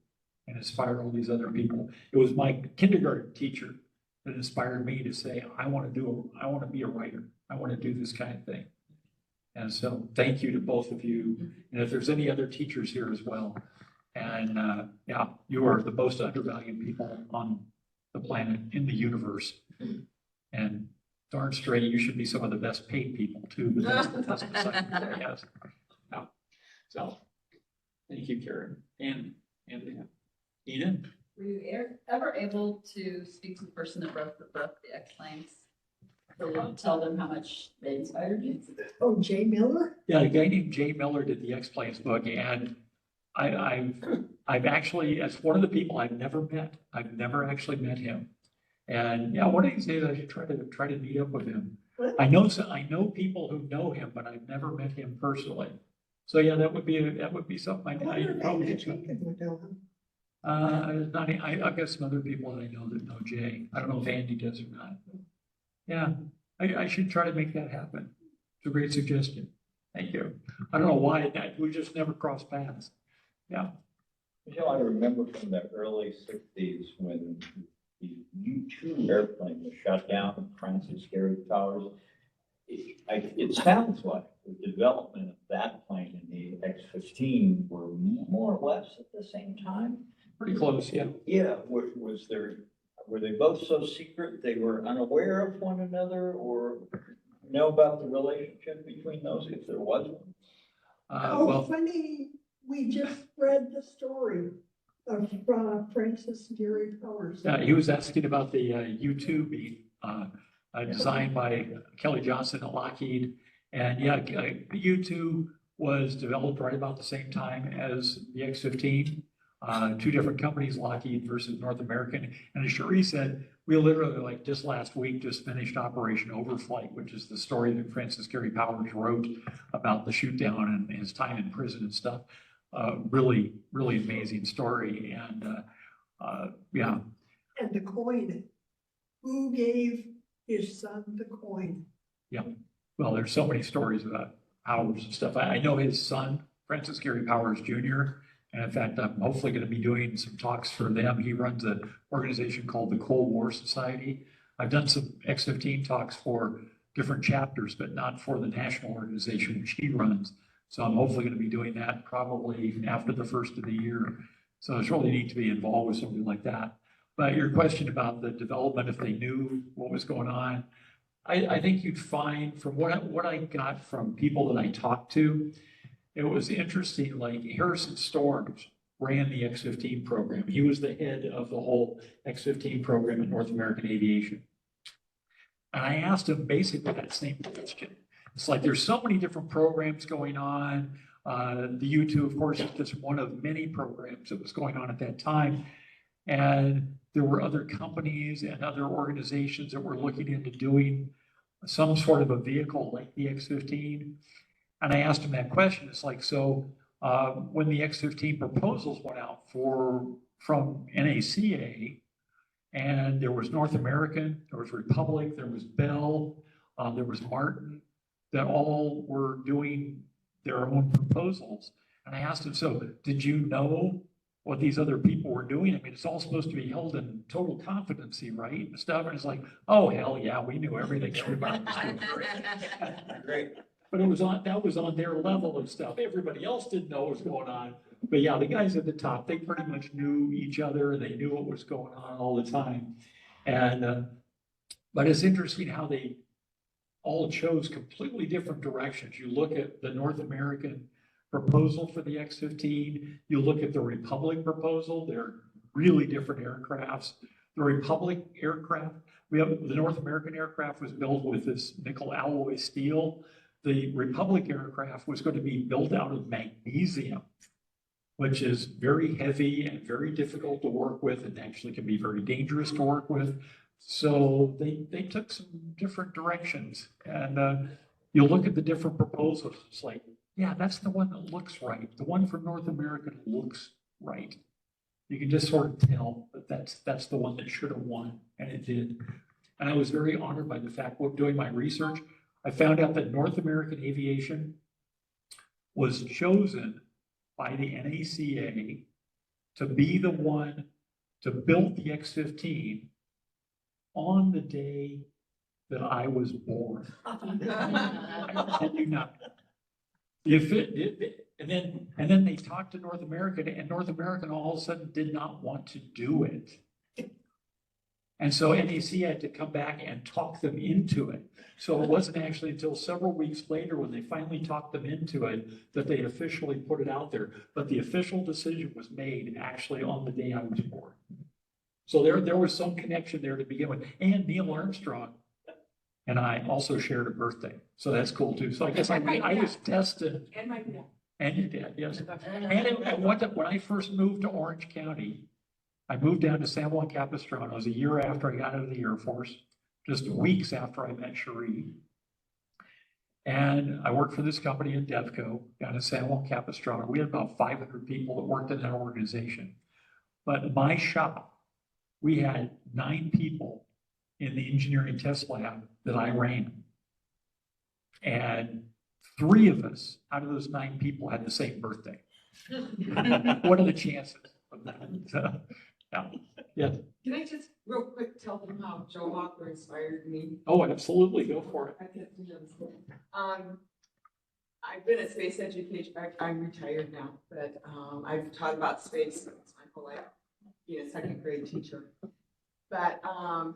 and inspired all these other people. It was my kindergarten teacher that inspired me to say, I want to be a writer. I want to do this kind of thing. And so thank you to both of you. And if there's any other teachers here as well. And yeah, you are the most undervalued people on the planet, in the universe. And darn straight, you should be some of the best paid people too, but that's beside the point, yes. Yeah. So, thank you, Karen. And Eden? Were you ever able to speak to the person that wrote the book, The X-Lanes? To tell them how much they inspired you? Oh, Jay Miller? Yeah, a guy named Jay Miller did the X-Planes book, and I've actually, as one of the people I've never met. I've never actually met him. And yeah, one of these days I should try to meet up with him. What? I know people who know him, but I've never met him personally. So yeah, that would be something I I wonder if probably Andy get to. Jenkins would know him. I've got some other people that I know that know Jay. I don't know if Andy does or not. Yeah, I should try to make that happen. It's a great suggestion. Thank you. I don't know why we just never crossed paths. Yeah. Michelle, I remember from the early sixties when the U-2 airplane was shot down at Francis Gehry Towers. It sounds like the development of that plane and the X-15 were more or less at the same time. Pretty close, yeah. Yeah, were they both so secret they were unaware of one another, or know about the relationship between those if there was one? Oh, Well, funny, we just read the story of Francis Gehry Powers. he was asking about the U-2 being designed by Kelly Johnson at Lockheed. And yeah, the U-2 was developed right about the same time as the X-15. Two different companies, Lockheed versus North American. And as Cherie said, we literally, like just last week, just finished Operation Overflight, which is the story that Francis Gehry Powers wrote about the shoot down and his time in prison and stuff. Really, really amazing story. And yeah. And the coin, who gave his son the coin? Yeah. Well, there's so many stories about Powers and stuff. I know his son, Francis Gehry Powers Jr., and in fact, I'm hopefully going to be doing some talks for them. He runs an organization called the Cold War Society. I've done some X-15 talks for different chapters, but not for the national organization which he runs. So I'm hopefully going to be doing that probably after the first of the year. So it's really neat to be involved with something like that. But your question about the development, if they knew what was going on, I think you'd find from what I got from people that I talked to, it was interesting, like Harrison Storms ran the X-15 program. He was the head of the whole X-15 program at North American Aviation. And I asked him basically that same question. It's like, there's so many different programs going on. The U-2, of course, is just one of many programs that was going on at that time. And there were other companies and other organizations that were looking into doing some sort of a vehicle like the X-15. And I asked him that question. It's like, so when the X-15 proposals went out from NACA, and there was North American, there was Republic, there was Bell, there was Martin, that all were doing their own proposals. And I asked him, so did you know what these other people were doing? I mean, it's all supposed to be held in total confidency, right? And stuff. And it's like, oh, hell yeah, we knew everything everybody was doing. Great. But that was on their level of stuff. Everybody else didn't know what was going on. But yeah, the guys at the top, they pretty much knew each other. They knew what was going on all the time. And, but it's interesting how they all chose completely different directions. You look at the North American proposal for the X-15, you look at the Republic proposal, they're really different aircrafts. The Republic aircraft, the North American aircraft was built with this nickel alloy steel. The Republic aircraft was going to be built out of magnesium, which is very heavy and very difficult to work with, and actually can be very dangerous to work with. So they took some different directions. And you look at the different proposals, it's like, yeah, that's the one that looks right. The one for North America looks right. You can just sort of tell that that's the one that should have won, and it did. And I was very honored by the fact, while doing my research, I found out that North American Aviation was chosen by the NACA to be the one to build the X-15 on the day that I was born. I kid you not. And then they talked to North American, and North American all of a sudden did not want to do it. And so NAC had to come back and talk them into it. So it wasn't actually until several weeks later when they finally talked them into it that they officially put it out there. But the official decision was made actually on the day I was born. So there was some connection there to begin with. And Neil Armstrong and I also shared a birthday. So that's cool too. So I guess I was destined. And my dad. And your dad, yes. And when I first moved to Orange County, I moved down to San Juan Capistrano. It was a year after I got out of the Air Force, just weeks after I met Cherie. And I worked for this company in Devco down in San Juan Capistrano. We had about 500 people that worked in that organization. But my shop, we had 9 people in the engineering test lab that I ran. And 3 of us out of those 9 people had the same birthday. What are the chances of that? Yeah. Yeah. Can I just real quick tell them how Joe Walker inspired me? Oh, absolutely. Go for it. I've been at space education, I'm retired now, but, I've taught about space since my whole life, being a 2nd grade teacher. But,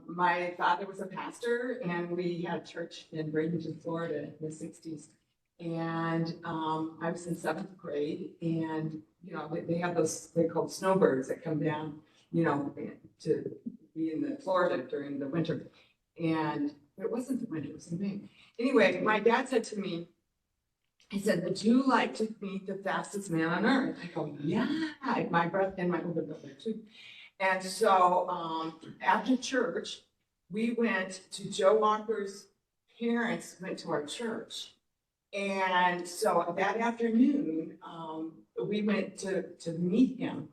my father was a pastor and we had church in Bradenton, Florida in the 60s. And, I was in 7th grade and, you know, they have those, they're called snowbirds that come down, you know, to be in the Florida during the winter. And it wasn't the winter, it was in May. Anyway, my dad said to me, he said, would you like to meet the fastest man on earth? I go, yeah, my brother and my older brother too. And so after church, we went to Joe Walker's parents, went to our church. And so that afternoon, we went to meet him.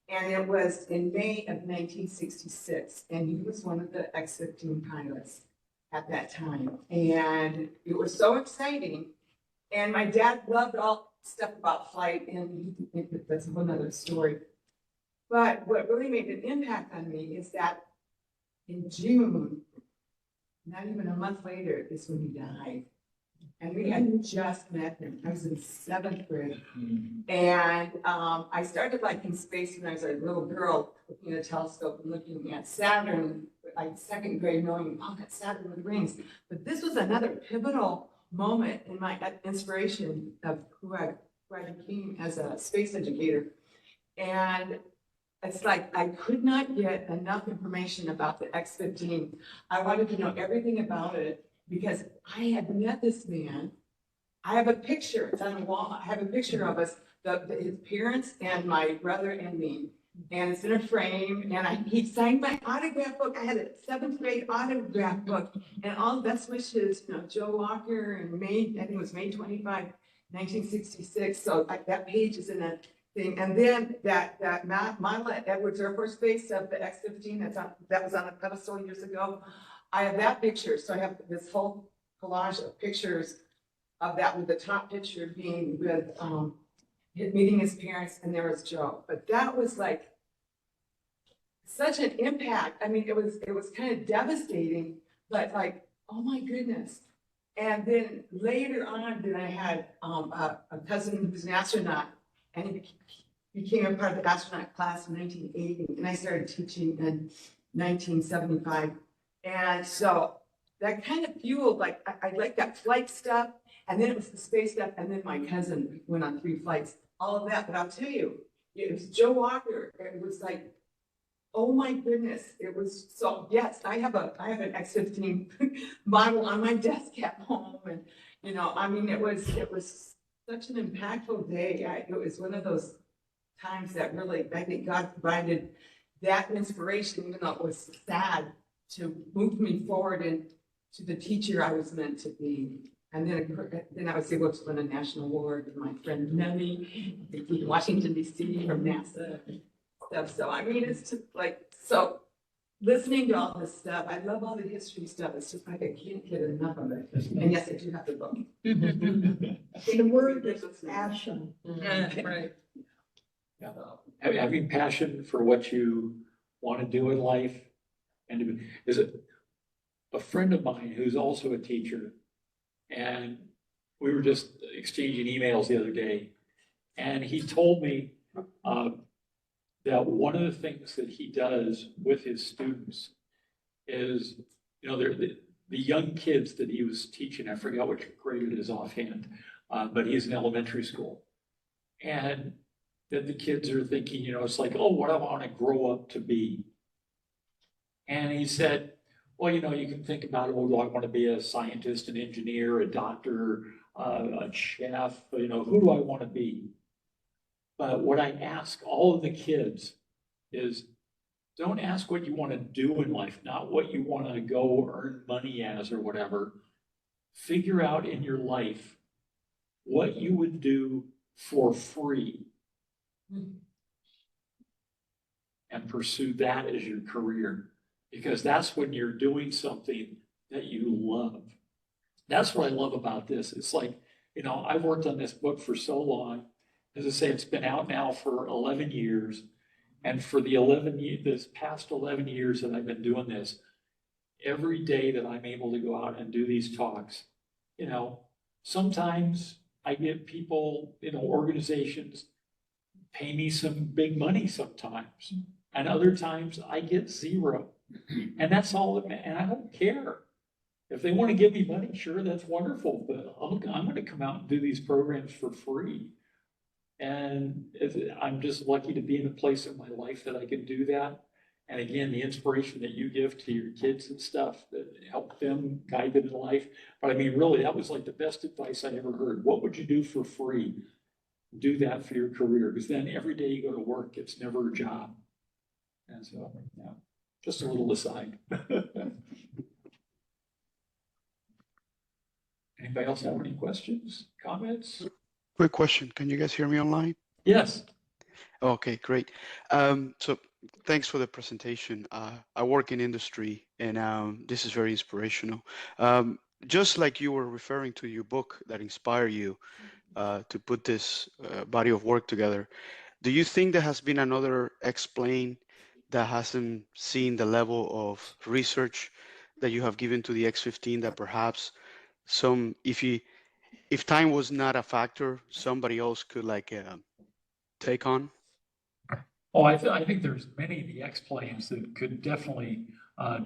And it was in May of 1966. And he was one of the X-15 pilots at that time. And it was so exciting. And my dad loved all stuff about flight, and that's a whole nother story. But what really made an impact on me is that in June, not even a month later, is when he died. And we had just met him. I was in 7th grade. And I started liking space when I was a little girl, looking at a telescope and looking at Saturn, like 2nd grade, knowing, oh, that Saturn with rings. But this was another pivotal moment in my inspiration of who I became as a space educator. And it's like I could not get enough information about the X-15. I wanted to know everything about it because I had met this man. I have a picture, it's on the wall. I have a picture of us, his parents and my brother and me. And it's in a frame, and he signed my autograph book. I had a 7th grade autograph book, and all best wishes, you know, Joe Walker, and May, I think it was May 25, 1966. So that page is in that thing. And then that model at Edwards Air Force Base of the X-15 that was on a pedestal years ago. I have that picture. So I have this whole collage of pictures of that, with the top picture being with meeting his parents, and there was Joe. But that was like such an impact. I mean, it was kind of devastating, but like, oh my goodness. And then later on, then I had a cousin who was an astronaut, and he became a part of the astronaut class in 1980, and I started teaching in 1975. And so that kind of fueled, like, I like that flight stuff, and then it was the space stuff, and then my cousin went on 3 flights, all of that. But I'll tell you, it was Joe Walker. It was like, oh my goodness. It was so, yes, I have an X-15 model on my desk at home. And, you know, I mean, it was such an impactful day. It was one of those times that really, I think God provided that inspiration, even though it was sad, to move me forward into the teacher I was meant to be. And then I was able to win a national award with my friend Nellie in Washington, D.C. from NASA and stuff. So, I mean, it's just like, so listening to all this stuff, I love all the history stuff. It's just like I can't get enough of it. And yes, I do have the book. The word is passion. Right. Yeah. Having passion for what you want to do in life. And is it a friend of mine who's also a teacher, and we were just exchanging emails the other day, and he told me that one of the things that he does with his students is, you know, they're the young kids that he was teaching. I forgot which grade it is offhand, but he's in elementary school. And then the kids are thinking, you know, it's like, oh, what do I want to grow up to be? And he said, well, you know, you can think about it. Well, do I want to be a scientist, an engineer, a doctor, a chef? You know, who do I want to be? But what I ask all of the kids is, don't ask what you want to do in life, not what you want to go earn money as or whatever. Figure out in your life what you would do for free and pursue that as your career. because that's when you're doing something that you love. That's what I love about this. It's like, you know, I've worked on this book for so long. As I say, it's been out now for 11 years. And for the this past 11 years that I've been doing this, every day that I'm able to go out and do these talks, you know, sometimes I get people, you know, organizations pay me some big money sometimes. And other times I get zero. And that's all that, and I don't care. If they want to give me money, sure, that's wonderful, but I'm going to come out and do these programs for free. And I'm just lucky to be in a place in my life that I can do that. And again, the inspiration that you give to your kids and stuff that help them, guide them in life. But I mean, really, that was like the best advice I ever heard. What would you do for free? Do that for your career, because then every day you go to work, it's never a job. And so, yeah, just a little aside. Anybody else have any questions, comments? Quick question. Can you guys hear me online? Yes. Okay, great. So thanks for the presentation. I work in industry and this is very inspirational. Just like you were referring to your book that inspired you to put this body of work together, do you think there has been another explain that hasn't seen the level of research that you have given to the X15 that perhaps some, if time was not a factor, somebody else could like take on? Oh, I think there's many of the X-planes that could definitely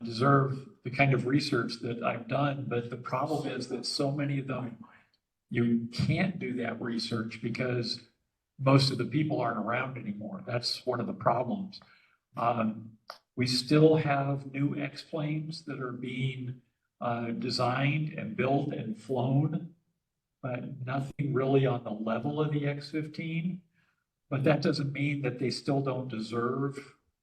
deserve the kind of research that I've done, but the problem is that so many of them, you can't do that research because most of the people aren't around anymore. That's one of the problems. We still have new X-planes that are being designed and built and flown, but nothing really on the level of the X-15. But that doesn't mean that they still don't deserve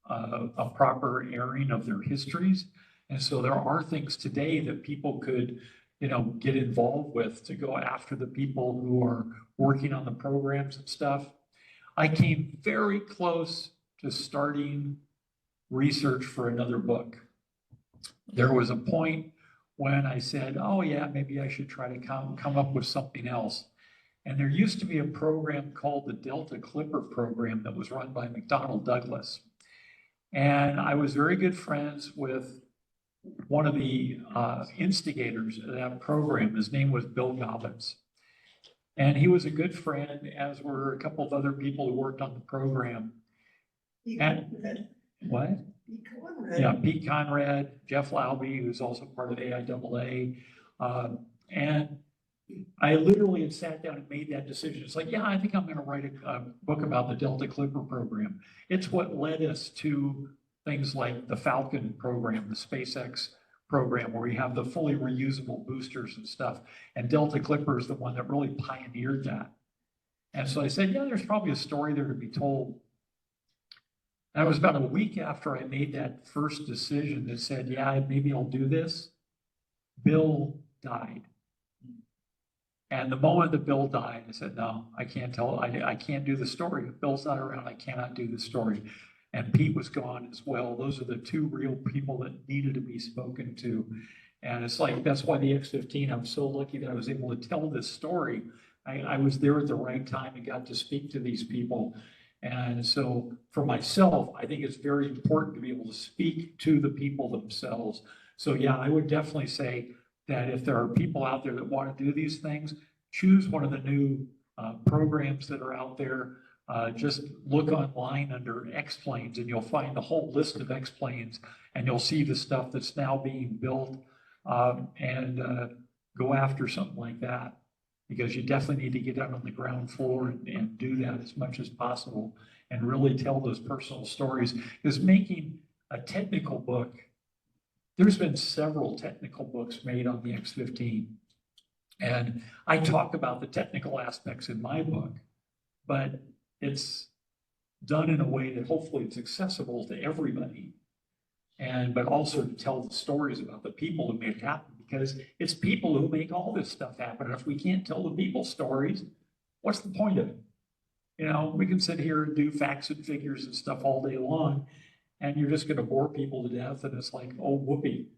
a proper airing of their histories. And so there are things today that people could, you know, get involved with to go after the people who are working on the programs and stuff. I came very close to starting research for another book. There was a point when I said, oh yeah, maybe I should try to come up with something else. And there used to be a program called the Delta Clipper program that was run by McDonnell Douglas. And I was very good friends with one of the instigators of that program. His name was Bill Gobbins. And he was a good friend, as were a couple of other people who worked on the program. And what? Pete Conrad. Yeah, Pete Conrad, Jeff Laube, who's also part of AIAA. And I literally had sat down and made that decision. It's like, yeah, I think I'm going to write a book about the Delta Clipper program. It's what led us to things like the Falcon program, the SpaceX program, where we have the fully reusable boosters and stuff. And Delta Clipper is the one that really pioneered that. And so I said, yeah, there's probably a story there to be told. And it was about a week after I made that first decision that said, yeah, maybe I'll do this. Bill died. And the moment that Bill died, I said, no, I can't tell, I can't do the story. If Bill's not around, I cannot do the story. And Pete was gone as well. Those are the two real people that needed to be spoken to. And it's like, that's why the X-15, I'm so lucky that I was able to tell this story. I was there at the right time and got to speak to these people. And so for myself, I think it's very important to be able to speak to the people themselves. So yeah, I would definitely say that if there are people out there that want to do these things, choose one of the new programs that are out there. Just look online under X-planes and you'll find the whole list of X-planes and you'll see the stuff that's now being built and go after something like that. Because you definitely need to get out on the ground floor and do that as much as possible and really tell those personal stories. Because making a technical book, there's been several technical books made on the X-15. And I talk about the technical aspects in my book, but it's done in a way that hopefully it's accessible to everybody. But also to tell the stories about the people who made it happen. Because it's people who make all this stuff happen. And if we can't tell the people stories, what's the point of it? You know, we can sit here and do facts and figures and stuff all day long. and you're just gonna bore people to death, and it's like, oh, whoopee.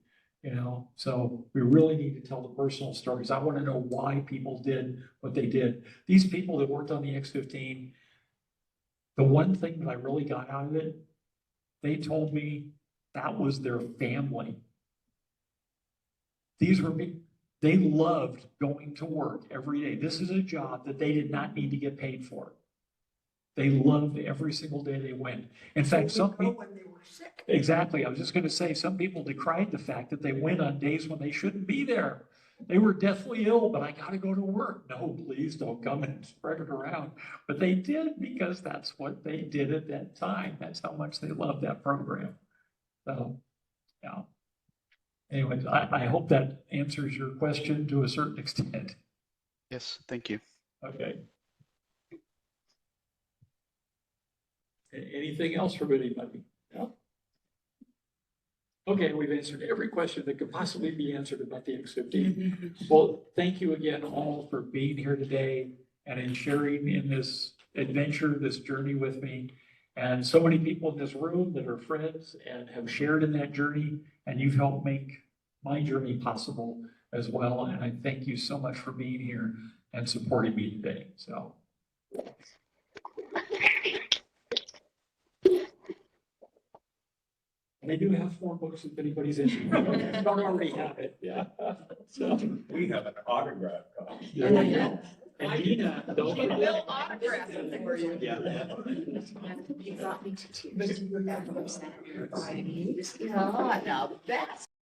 So we really need to tell the personal stories. I want to know why people did what they did. These people that worked on the X-15, the one thing that I really got out of it, they told me that was their family. These were me. They loved going to work every day. This is a job that they did not need to get paid for. They loved every single day they went. In fact, some people, when they were sick. exactly, I was just going to say, some people decried the fact that they went on days when they shouldn't be there. They were deathly ill, but I got to go to work. No, please don't come and spread it around. But they did, because that's what they did at that time. That's how much they loved that program. So, yeah. Anyways, I hope that answers your question to a certain extent. Yes, thank you. Okay. Anything else from anybody? No? Okay, we've answered every question that could possibly be answered about the X-15. Well, thank you again all for being here today and in sharing in this adventure, this journey with me. And so many people in this room that are friends and have shared in that journey, and you've helped make my journey possible as well. And I thank you so much for being here and supporting me today. So. And I do have 4 books if anybody's interested. I don't already have it, yeah. So, We have an autograph copy. there you go. And Nina, Bill autographed it for you. yeah. You brought me to tears. Oh, now that's